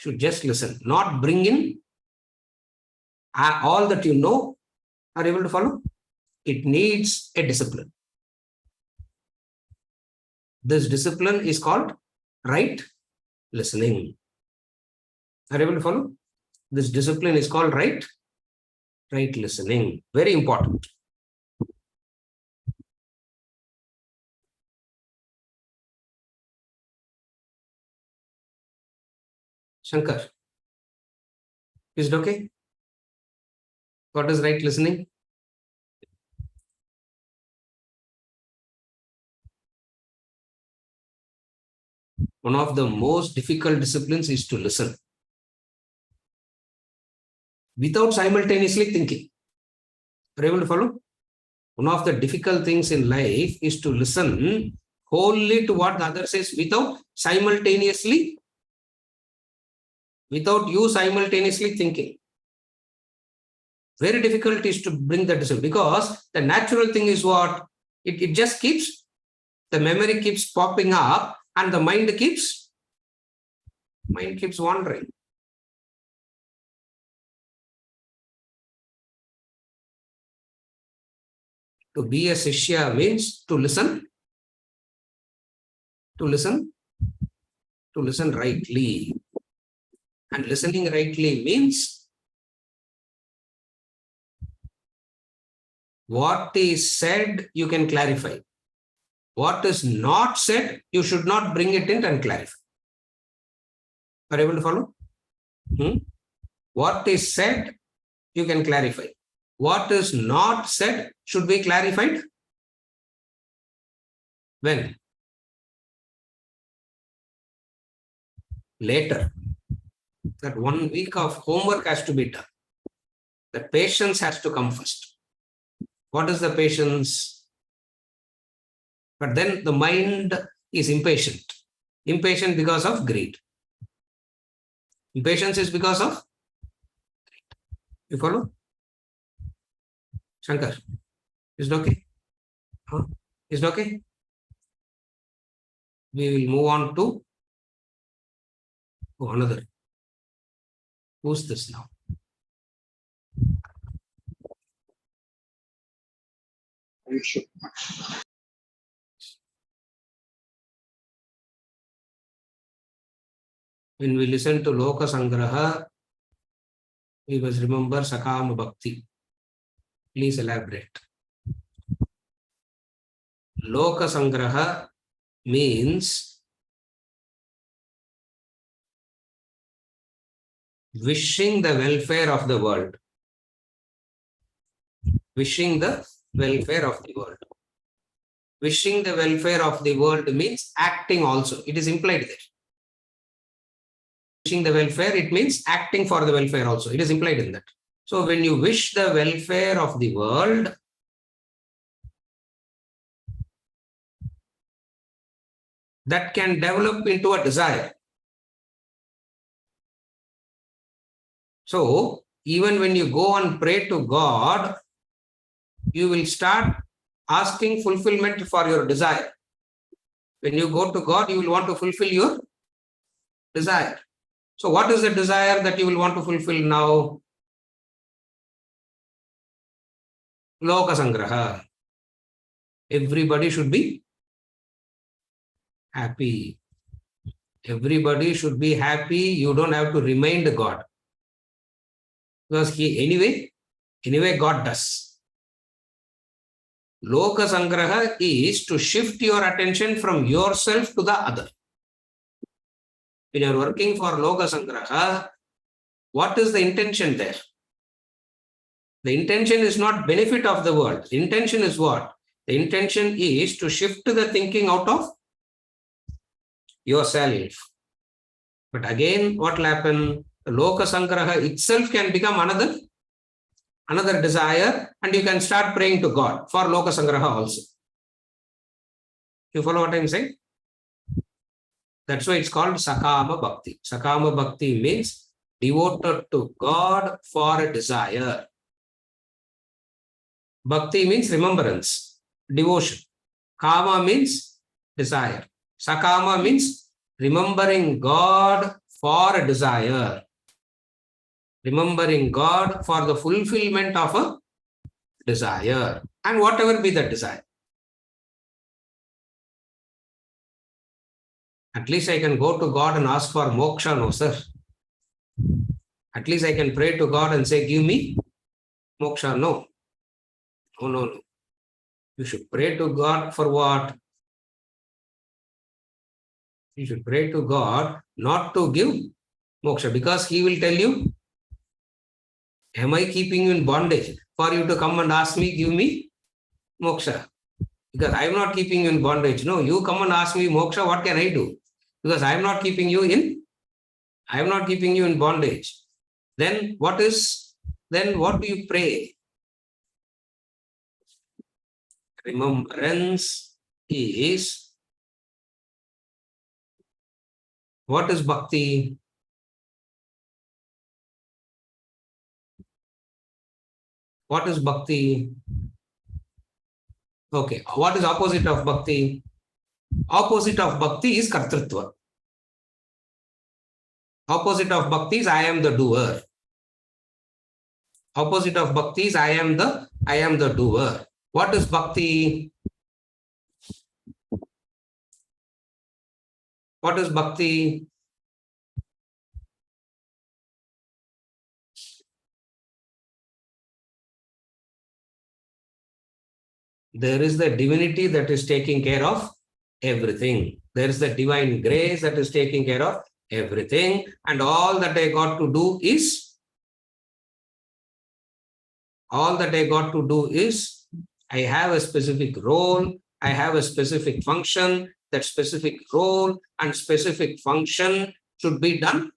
listen, not bring in all that you know. Are you able to follow? It needs a discipline. This discipline is called right listening. Are you able to follow? This discipline is called right listening. Very important. Shankar, is it okay? What is right listening? One of the most difficult disciplines is to listen without simultaneously thinking. Are you able to follow? One of the difficult things in life is to listen wholly to what the other says without you simultaneously thinking. Very difficult is to bring that decision, because the natural thing is what? It just keeps, the memory keeps popping up and the mind keeps wandering. To be a Shishya means to listen rightly. And listening rightly means what is said, you can clarify. What is not said, you should not bring it in and clarify. Are you able to follow? What is said, you can clarify. What is not said should be clarified. When? Later. That 1 week of homework has to be done. The patience has to come first. What is the patience? But then the mind is impatient. Impatient because of greed. Impatience is because of greed. You follow? Shankar, is it okay? Huh? Is it okay? We will move on to another. Who's this now? When we listen to Loka Sangraha, we must remember Sakama Bhakti. Please elaborate. Loka Sangraha means wishing the welfare of the world. Wishing the welfare of the world. Wishing the welfare of the world means acting also. It is implied there. Wishing the welfare, it means acting for the welfare also. It is implied in that. So when you wish the welfare of the world, that can develop into a desire. So even when you go and pray to God, you will start asking fulfillment for your desire. When you go to God, you will want to fulfill your desire. So what is the desire that you will want to fulfill now? Loka Sangraha. Everybody should be happy. Everybody should be happy. You don't have to remind God. Because anyway God does. Loka Sangraha is to shift your attention from yourself to the other. When you are working for Loka Sangraha, what is the intention there? The intention is not benefit of the world. The intention is what? The intention is to shift the thinking out of yourself. But again, what will happen? The Loka Sangraha itself can become another desire, and you can start praying to God for Loka Sangraha also. You follow what I am saying? That's why it's called Sakama Bhakti. Sakama Bhakti means devoted to God for a desire. Bhakti means remembrance, devotion. Kama means desire. Sakama means remembering God for a desire. Remembering God for the fulfillment of a desire. And whatever be that desire. At least I can go to God and ask for moksha, no sir. At least I can pray to God and say, give me moksha, no. No. You should pray to God for what? You should pray to God not to give moksha, because He will tell you, am I keeping you in bondage for you to come and ask me, give me moksha? Because I am not keeping you in bondage. No, you come and ask me moksha, what can I do? Because I am not keeping you in bondage. Then what do you pray? Remembrance is, what is bhakti? What is bhakti? Okay, what is opposite of bhakti? Opposite of bhakti is kartrutva. Opposite of bhakti is I am the doer. Opposite of bhakti is I am the doer. What is bhakti? What is bhakti? There is the divinity that is taking care of everything. There is the divine grace that is taking care of everything. And all that I got to do is, I have a specific role, I have a specific function. That specific role and specific function should be done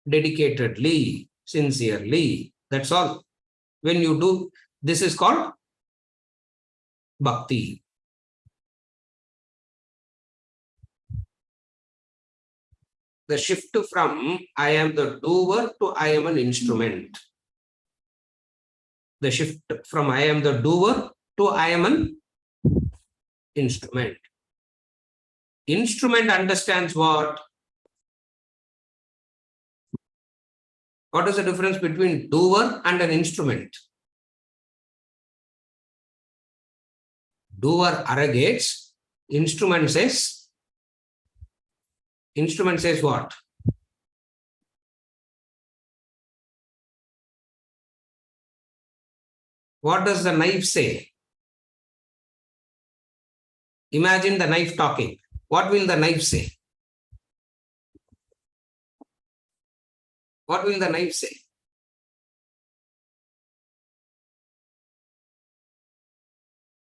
dedicatedly, sincerely. That's all. When you do, this is called bhakti. The shift from I am the doer to I am an instrument. The shift from I am the doer to I am an instrument. Instrument understands what? What is the difference between doer and an instrument? Doer arrogates, instrument says what? What does the knife say? Imagine the knife talking. What will the knife say? What will the knife say?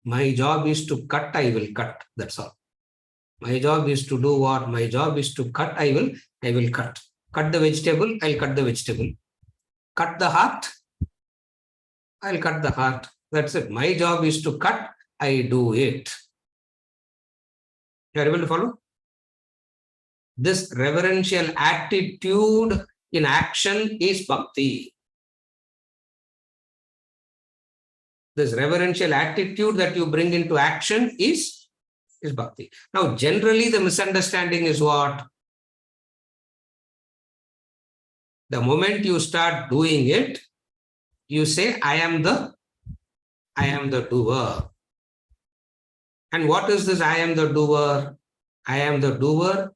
My job is to cut, I will cut. That's all. My job is to do what? My job is to cut, I will cut. Cut the vegetable, I'll cut the vegetable. Cut the heart, I'll cut the heart. That's it. My job is to cut, I do it. You are able to follow? This reverential attitude in action is bhakti. This reverential attitude that you bring into action is bhakti. Now, generally the misunderstanding is what? The moment you start doing it, you say, I am the doer. And what is this I am the doer? I am the doer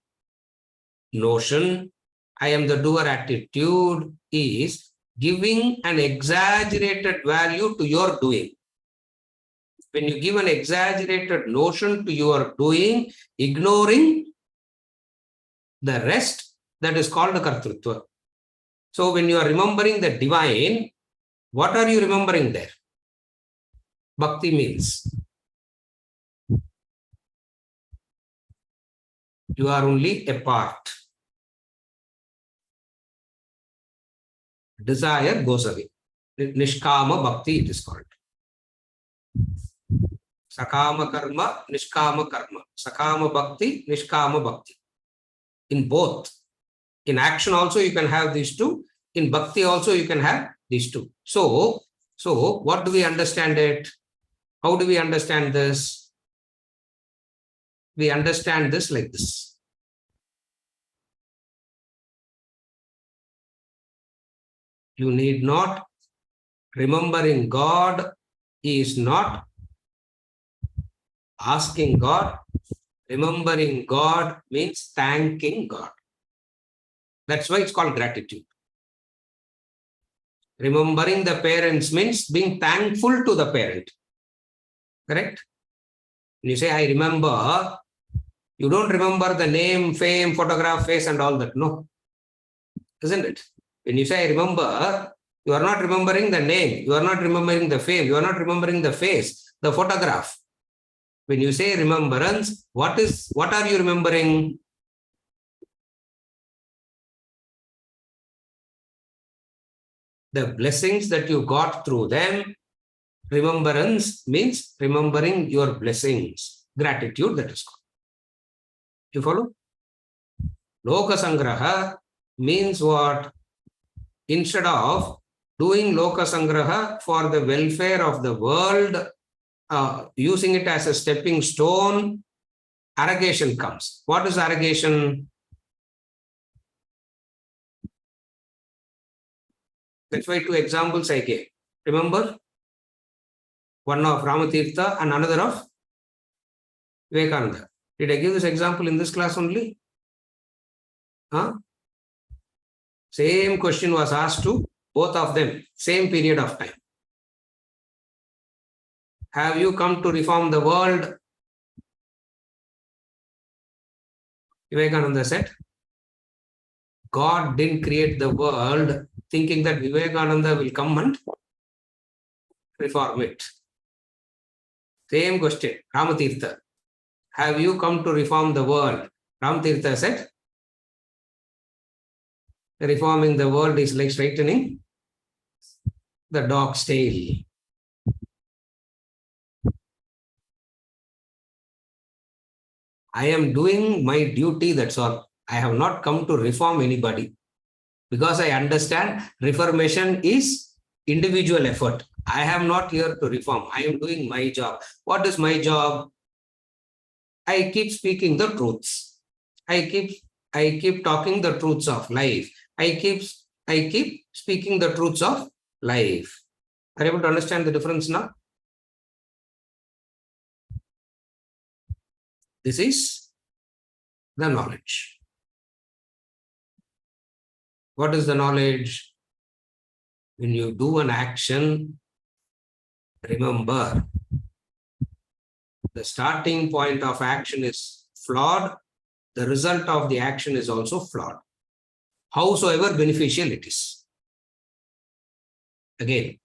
notion, I am the doer attitude is giving an exaggerated value to your doing. When you give an exaggerated notion to your doing, ignoring the rest, that is called the kartrutva. So when you are remembering the divine, what are you remembering there? Bhakti means you are only a part. Desire goes away. Nishkama bhakti it is called. Sakama karma, nishkama karma. Sakama bhakti, nishkama bhakti. In both. In action also you can have these two. In bhakti also you can have these two. So what do we understand it? How do we understand this? We understand this like this. You need not, remembering God is not asking God. Remembering God means thanking God. That's why it's called gratitude. Remembering the parents means being thankful to the parent. Correct? When you say, I remember, you don't remember the name, fame, photograph, face and all that. No. Isn't it? When you say, I remember, you are not remembering the name. You are not remembering the fame. You are not remembering the face, the photograph. When you say remembrance, what are you remembering? The blessings that you got through them, Remembrance means remembering your blessings. Gratitude, that is called. You follow? Loka Sangraha means what? Instead of doing Loka Sangraha for the welfare of the world, using it as a stepping stone, arrogation comes. What is arrogation? That's why 2 examples I gave. Remember? One of Ramatirtha and another of Vivekananda. Did I give this example in this class only? Huh? Same question was asked to both of them, same period of time. Have you come to reform the world? Vivekananda said, God didn't create the world thinking that Vivekananda will come and reform it. Same question, Ramatirtha. Have you come to reform the world? Ramatirtha said, reforming the world is like straightening the dog's tail. I am doing my duty, that's all. I have not come to reform anybody because I understand reformation is individual effort. I am not here to reform. I am doing my job. What is my job? I keep speaking the truths. I keep talking the truths of life. I keep speaking the truths of life. Are you able to understand the difference now? This is the knowledge. What is the knowledge? When you do an action, remember, the starting point of action is flawed. The result of the action is also flawed, howsoever beneficial it is. Again,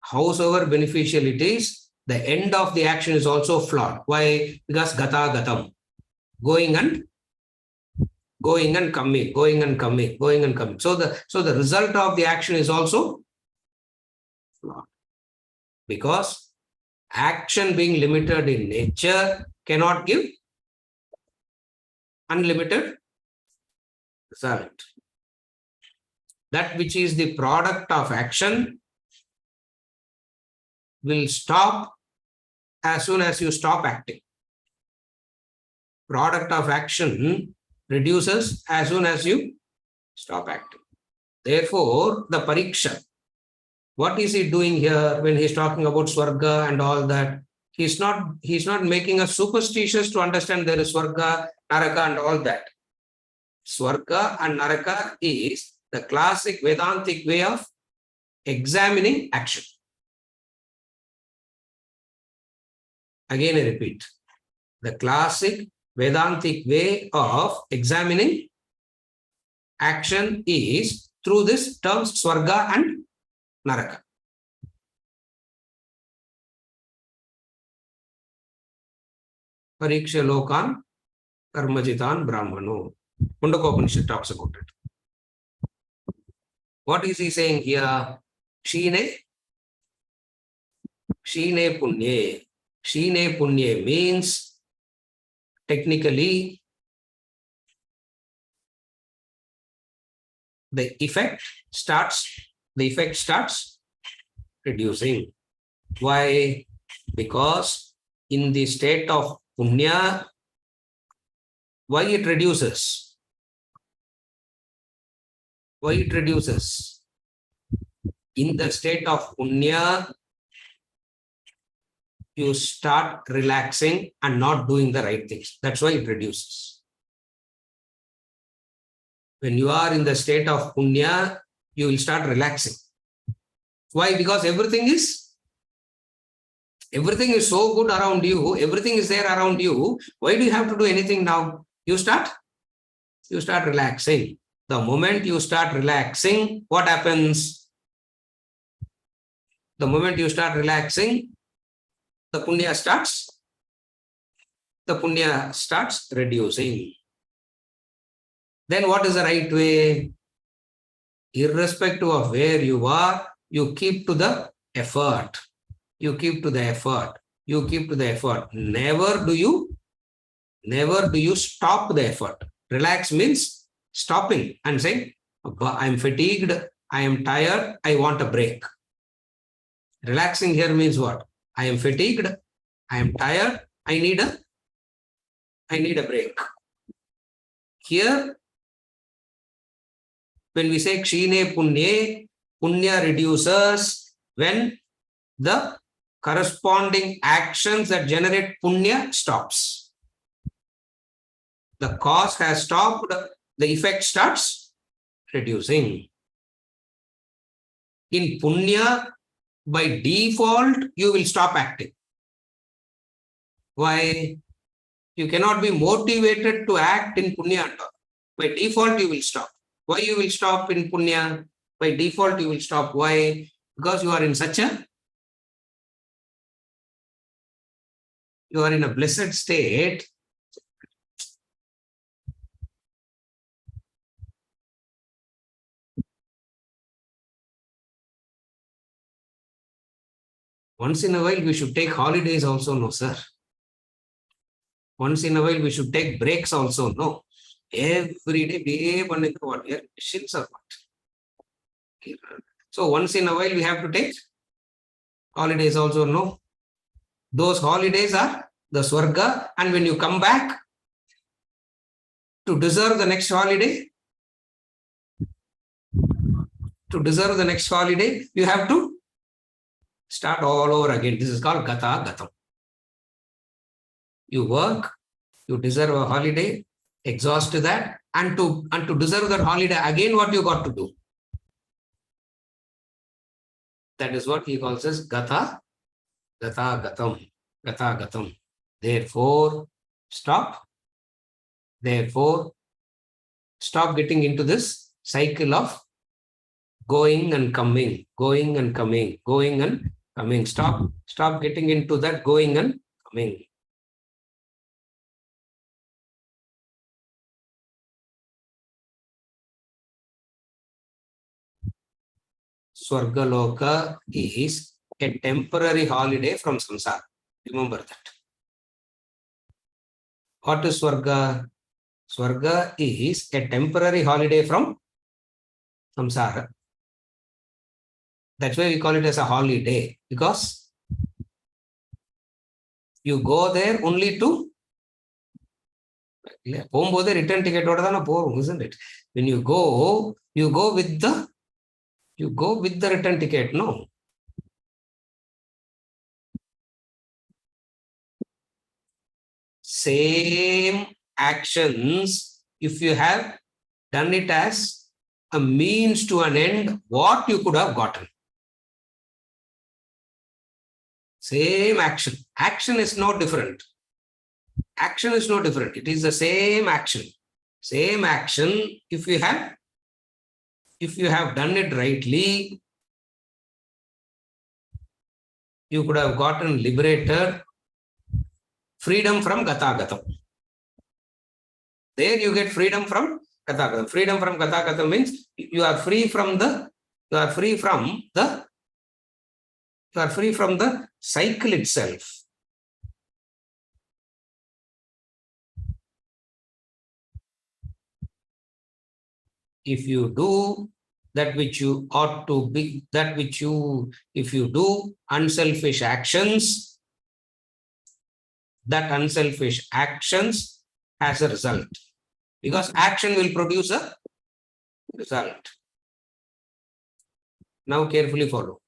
howsoever beneficial it is, the end of the action is also flawed. Why? Because gata gatam, going and coming, going and coming, going and coming. So the result of the action is also flawed. Because action being limited in nature cannot give unlimited result. That which is the product of action will stop as soon as you stop acting. Product of action reduces as soon as you stop acting. Therefore, the pariksha, what is he doing here when he's talking about Swarga and all that? He's not making us superstitious to understand there is Swarga, Naraka and all that. Swarga and Naraka is the classic Vedantic way of examining action. Again, I repeat, the classic Vedantic way of examining action is through this terms Swarga and Naraka. Pariksha Lokan Karmajitan Brahmano. Mundakopanishad talks about it. What is he saying here? Shine Punye. Shine Punye means technically the effect starts reducing. Why? Because in the state of Punya, why it reduces? Why it reduces? In the state of Punya, you start relaxing and not doing the right things. That's why it reduces. When you are in the state of Punya, you will start relaxing. Why? Because everything is so good around you. Everything is there around you. Why do you have to do anything now? You start relaxing. The moment you start relaxing, what happens? The moment you start relaxing, the punya starts reducing. Then what is the right way? Irrespective of where you are, you keep to the effort. You keep to the effort. You keep to the effort. Never do you stop the effort. Relax means stopping and saying, I'm fatigued, I am tired, I want a break. Relaxing here means what? I am fatigued, I am tired, I need a break. Here, when we say kshine punye, punya reduces when the corresponding actions that generate punya stops. The cause has stopped, the effect starts reducing. In punya, by default, you will stop acting. Why? You cannot be motivated to act in punya. By default, you will stop. Why you will stop in punya? By default, you will stop. Why? Because you are in a blessed state. Once in a while, we should take holidays also, no, sir. Once in a while, we should take breaks also, no. Every day, behave on what? Machines or what? So once in a while, we have to take holidays also, no. Those holidays are the swarga, and when you come back to deserve the next holiday, you have to start all over again. This is called gata gatam. You work, you deserve a holiday, exhaust that, and to deserve that holiday again, what you got to do? That is what he calls as gata gatam. Therefore, stop getting into this cycle of going and coming. Stop getting into that going and coming. Swargaloka is a temporary holiday from samsara. Remember that. What is Swarga? Swarga is a temporary holiday from samsara. That's why we call it as a holiday, because you go there only to return ticket, isn't it? When you go with the return ticket, no. Same actions, if you have done it as a means to an end, what you could have gotten. Same action. Action is no different. It is the same action. Same action, if you have done it rightly, you could have gotten liberated, freedom from Gatagatam. There you get freedom from Gatagatam. Freedom from Gatagatam means you are free from the cycle itself. If you do that which you ought to be, if you do unselfish actions, that unselfish actions has a result, because action will produce a result. Now carefully follow.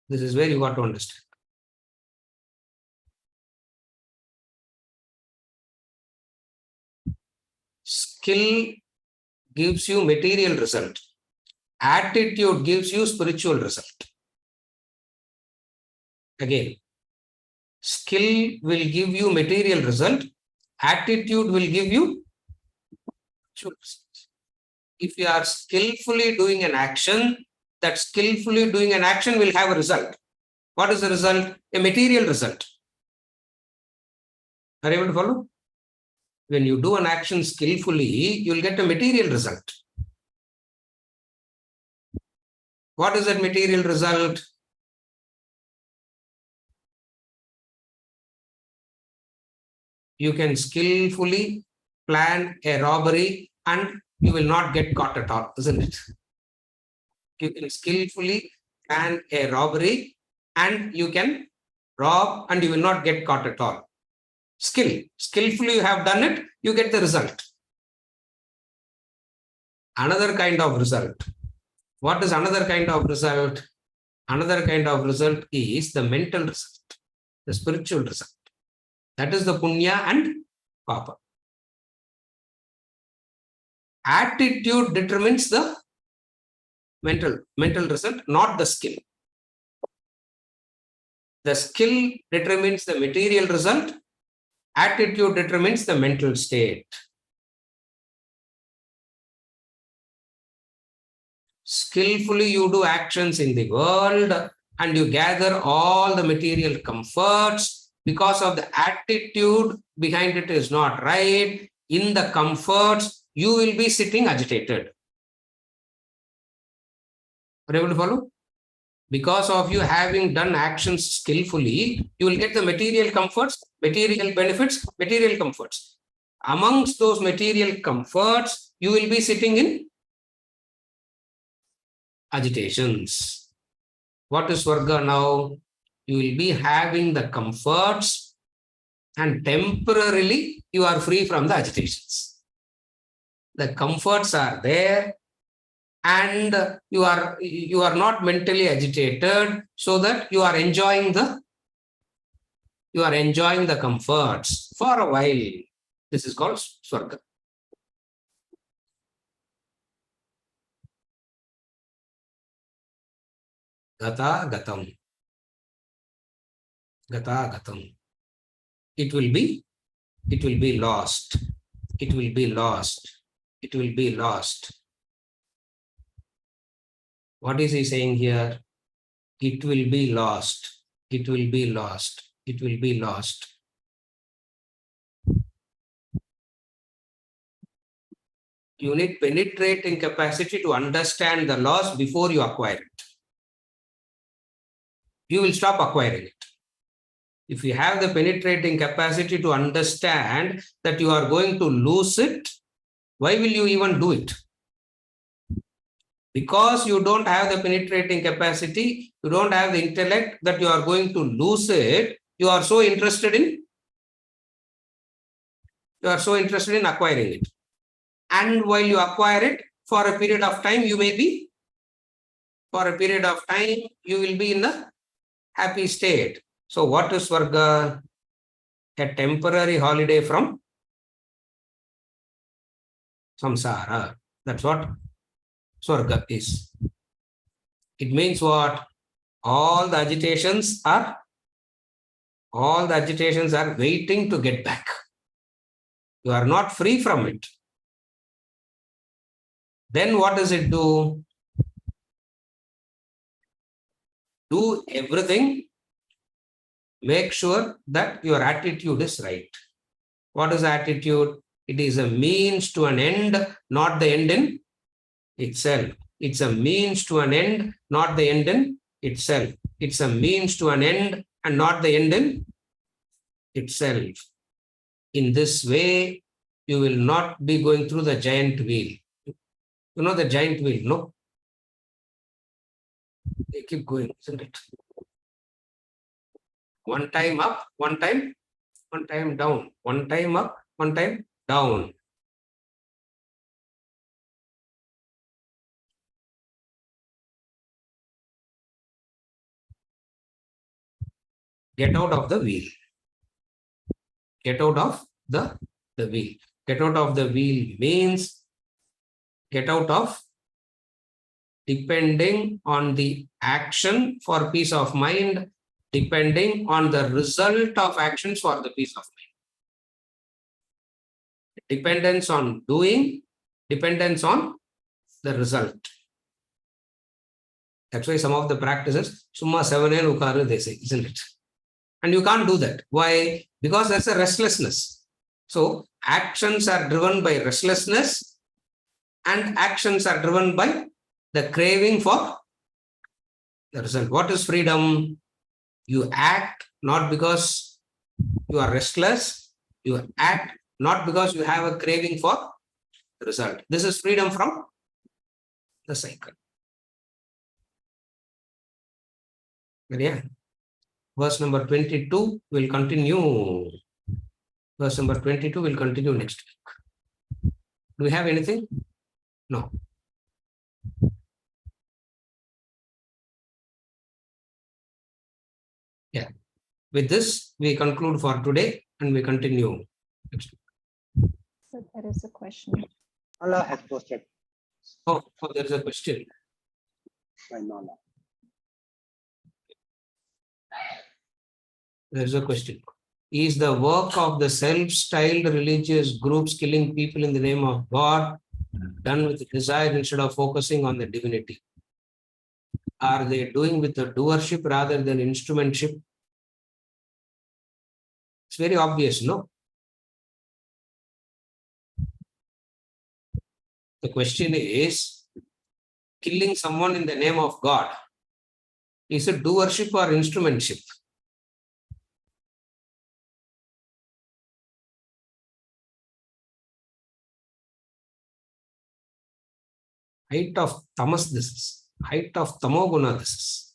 This is where you got to understand. Skill gives you material result. Attitude gives you spiritual result. Again, skill will give you material result. Attitude will give you spiritual result. If you are skillfully doing an action, that skillfully doing an action will have a result. What is the result? A material result. Are you able to follow? When you do an action skillfully, you will get a material result. What is that material result? You can skillfully plan a robbery and you will not get caught at all, isn't it? You can skillfully plan a robbery and you can rob and you will not get caught at all. Skillfully you have done it, you get the result. Another kind of result. What is another kind of result? Another kind of result is the mental result, the spiritual result. That is the punya and papa. Attitude determines the mental result, not the skill. The skill determines the material result. Attitude determines the mental state. Skillfully you do actions in the world and you gather all the material comforts. Because of the attitude behind it is not right. In the comforts, you will be sitting agitated. Are you able to follow? Because of you having done actions skillfully, you will get the material comforts, material benefits, material comforts. Amongst those material comforts, you will be sitting in agitations. What is Swarga now? You will be having the comforts and temporarily you are free from the agitations. The comforts are there and you are not mentally agitated, so that you are enjoying the comforts for a while. This is called Swarga. Gata gatam. Gata gatam. It will be lost. It will be lost. It will be lost. What is he saying here? It will be lost. It will be lost. It will be lost. You need penetrating capacity to understand the loss before you acquire it. You will stop acquiring it. If you have the penetrating capacity to understand that you are going to lose it, why will you even do it? Because you don't have the penetrating capacity, you don't have the intellect that you are going to lose it, you are so interested in acquiring it. And while you acquire it, for a period of time, you will be in a happy state. So what is Swarga? A temporary holiday from samsara. That's what Swarga is. It means what? All the agitations are waiting to get back. You are not free from it. Then what does it do? Do everything. Make sure that your attitude is right. What is attitude? It is a means to an end, not the end in itself. It's a means to an end, not the end in itself. It's a means to an end and not the end in itself. In this way, you will not be going through the giant wheel. You know the giant wheel, no? They keep going, isn't it? One time up, one time down. One time up, one time down. Get out of the wheel. Get out of the wheel. Get out of the wheel means get out of depending on the action for peace of mind, depending on the result of actions for the peace of mind. Dependence on doing, dependence on the result. That's why some of the practices, summa savane ukaru, they say, isn't it? And you can't do that. Why? Because there's a restlessness. So actions are driven by restlessness and actions are driven by the craving for the result. What is freedom? You act not because you are restless, You act not because you have a craving for result. This is freedom from the cycle. Yeah. Verse number 22 will continue. Verse number 22 will continue next week. Do we have anything? No. Yeah. With this, we conclude for today and we continue next week. So there is a question. Allah has posted Oh, there is a question. by Nala. There is a question. Is the work of the self-styled religious groups killing people in the name of God done with desire instead of focusing on the divinity? Are they doing with the doership rather than instrumentship? It's very obvious, no? The question is, killing someone in the name of God, is it doership or instrumentship? Height of tamas this is. Height of tamoguna this is.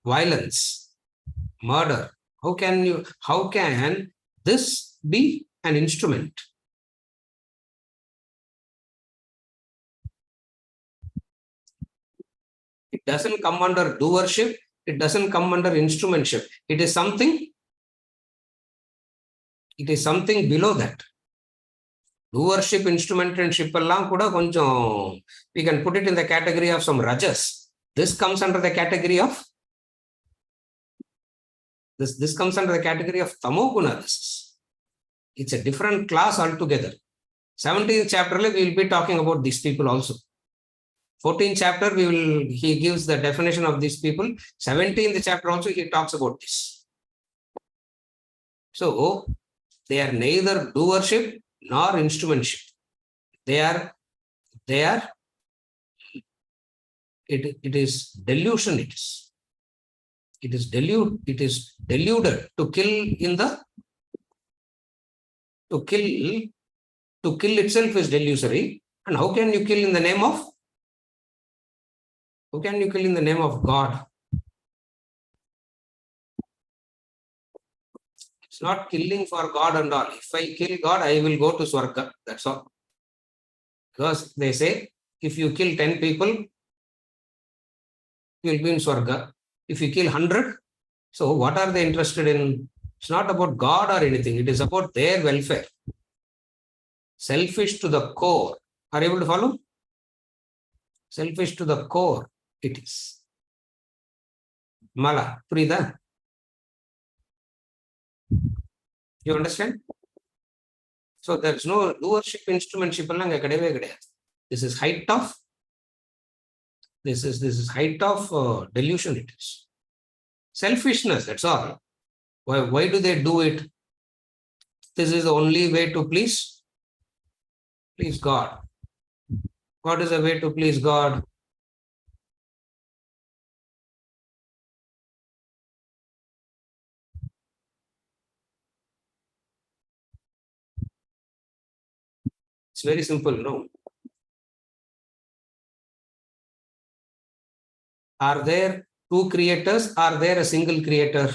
Violence, murder. How can this be an instrument? It doesn't come under doership. It doesn't come under instrumentship. It is something below that. Doership, instrumentship, we can put it in the category of some rajas. This comes under the category of this comes under the category of tamoguna. It's a different class altogether. 17th chapter, we will be talking about these people also. 14th chapter, he gives the definition of these people. 17th chapter also, he talks about this. So, they are neither doership nor instrumentship. It is delusion. It is deluded to kill to kill itself is delusory. And how can you kill in the name of? How can you kill in the name of God? It's not killing for God and all. If I kill God, I will go to Swarga. That's all. Because they say, if you kill 10 people, you will be in Swarga. If you kill 100, so what are they interested in? It's not about God or anything. It is about their welfare. Selfish to the core. Are you able to follow? Selfish to the core, it is. Mala, Prida. You understand? So there's no doership, instrumentship. This is height of delusion. It is selfishness. That's all. Why do they do it? This is the only way to please God. What is the way to please God? It's very simple, no? Are there two creators? Are there a single creator?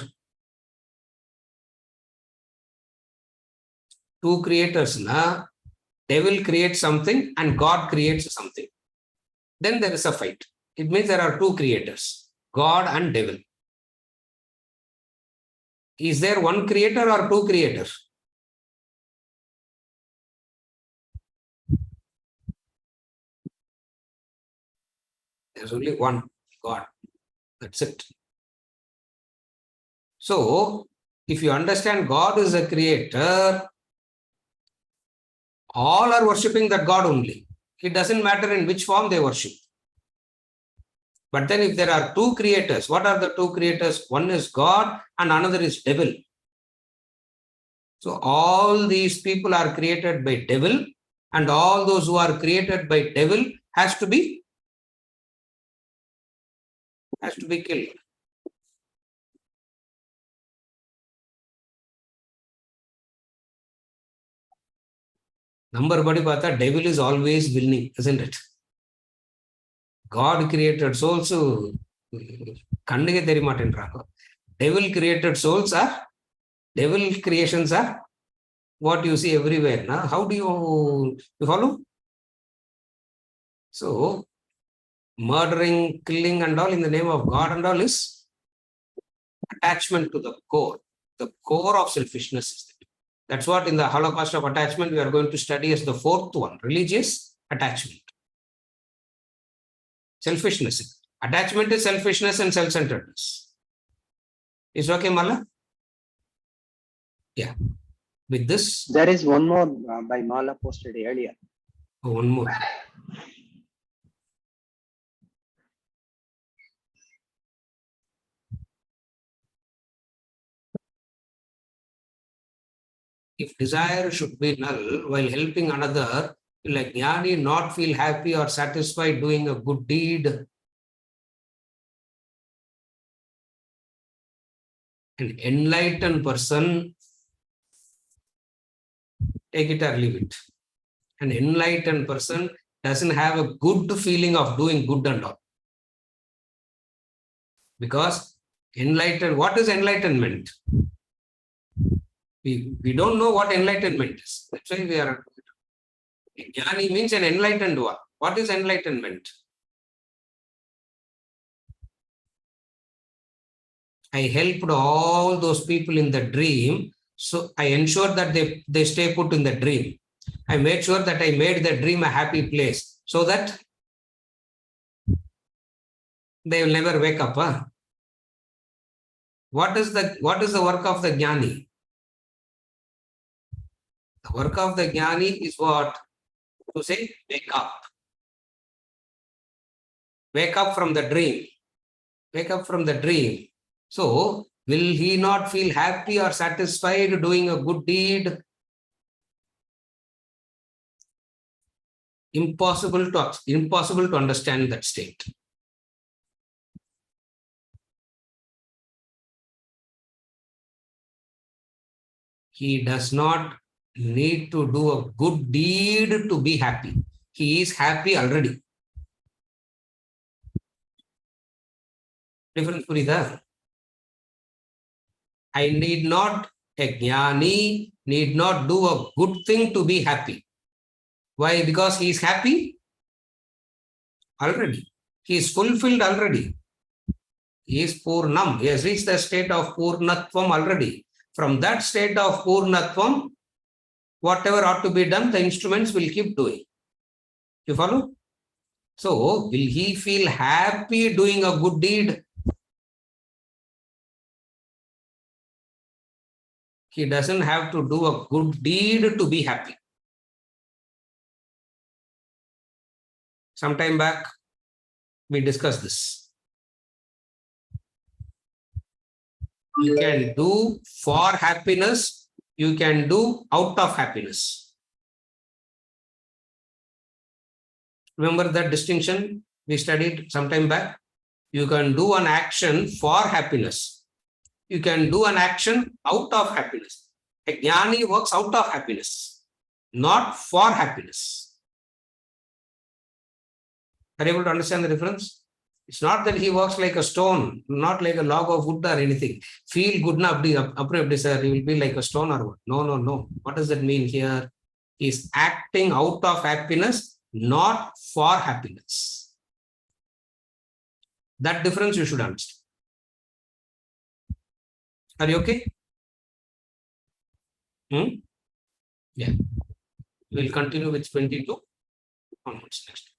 Two creators, na? Devil creates something and God creates something. Then there is a fight. It means there are two creators, God and devil. Is there one creator or two creators? There's only one God. That's it. So, if you understand God is a creator, all are worshipping that God only. It doesn't matter in which form they worship. But then if there are two creators, what are the two creators? One is God and another is devil. So all these people are created by devil, and all those who are created by devil has to be killed. Number body பார்த்தா devil is always winning, isn't it? God created souls கண்ணுக்கே தெரிய மாட்டேன்றாங்க. Devil created souls are, devil creations are what you see everywhere. Now, how do you follow? So, murdering, killing and all in the name of God and all is attachment to the core. The core of selfishness is that. That's what in the Holocaust of attachment we are going to study as the fourth one, religious attachment. Selfishness. Attachment is selfishness and self-centeredness. Is okay, Mala? Yeah. With this, There is one more by Mala posted earlier. one more. If desire should be null while helping another, will a jnani not feel happy or satisfied doing a good deed? An enlightened person, take it or leave it. An enlightened person doesn't have a good feeling of doing good and all. Because enlightened, what is enlightenment? We don't know what enlightenment is. That's why we are. Jnani means an enlightened one. What is enlightenment? I helped all those people in the dream, so I ensured that they stay put in the dream. I made sure that I made the dream a happy place, so that they will never wake up. Huh? What is the work of the jnani? The work of the jnani is what? To say, wake up. Wake up from the dream. Wake up from the dream. So, will he not feel happy or satisfied doing a good deed? Impossible to understand that state. He does not need to do a good deed to be happy. He is happy already. Difference purida? I need not, a jnani need not do a good thing to be happy. Why? Because he is happy already. He is fulfilled already. He is Purnam. He has reached the state of Purnatvam already. From that state of Purnatvam, whatever ought to be done, the instruments will keep doing. You follow? So, will he feel happy doing a good deed? He doesn't have to do a good deed to be happy. Sometime back, we discussed this. You can do for happiness, you can do out of happiness. Remember that distinction we studied sometime back? You can do an action for happiness. You can do an action out of happiness. A jnani works out of happiness, not for happiness. Are you able to understand the difference? It's not that he works like a stone, not like a log of wood or anything. Feel good na apne sir, he will be like a stone or what? No. What does that mean here? He is acting out of happiness, not for happiness. That difference you should understand. Are you okay? Yeah. We'll continue with 22 onwards next.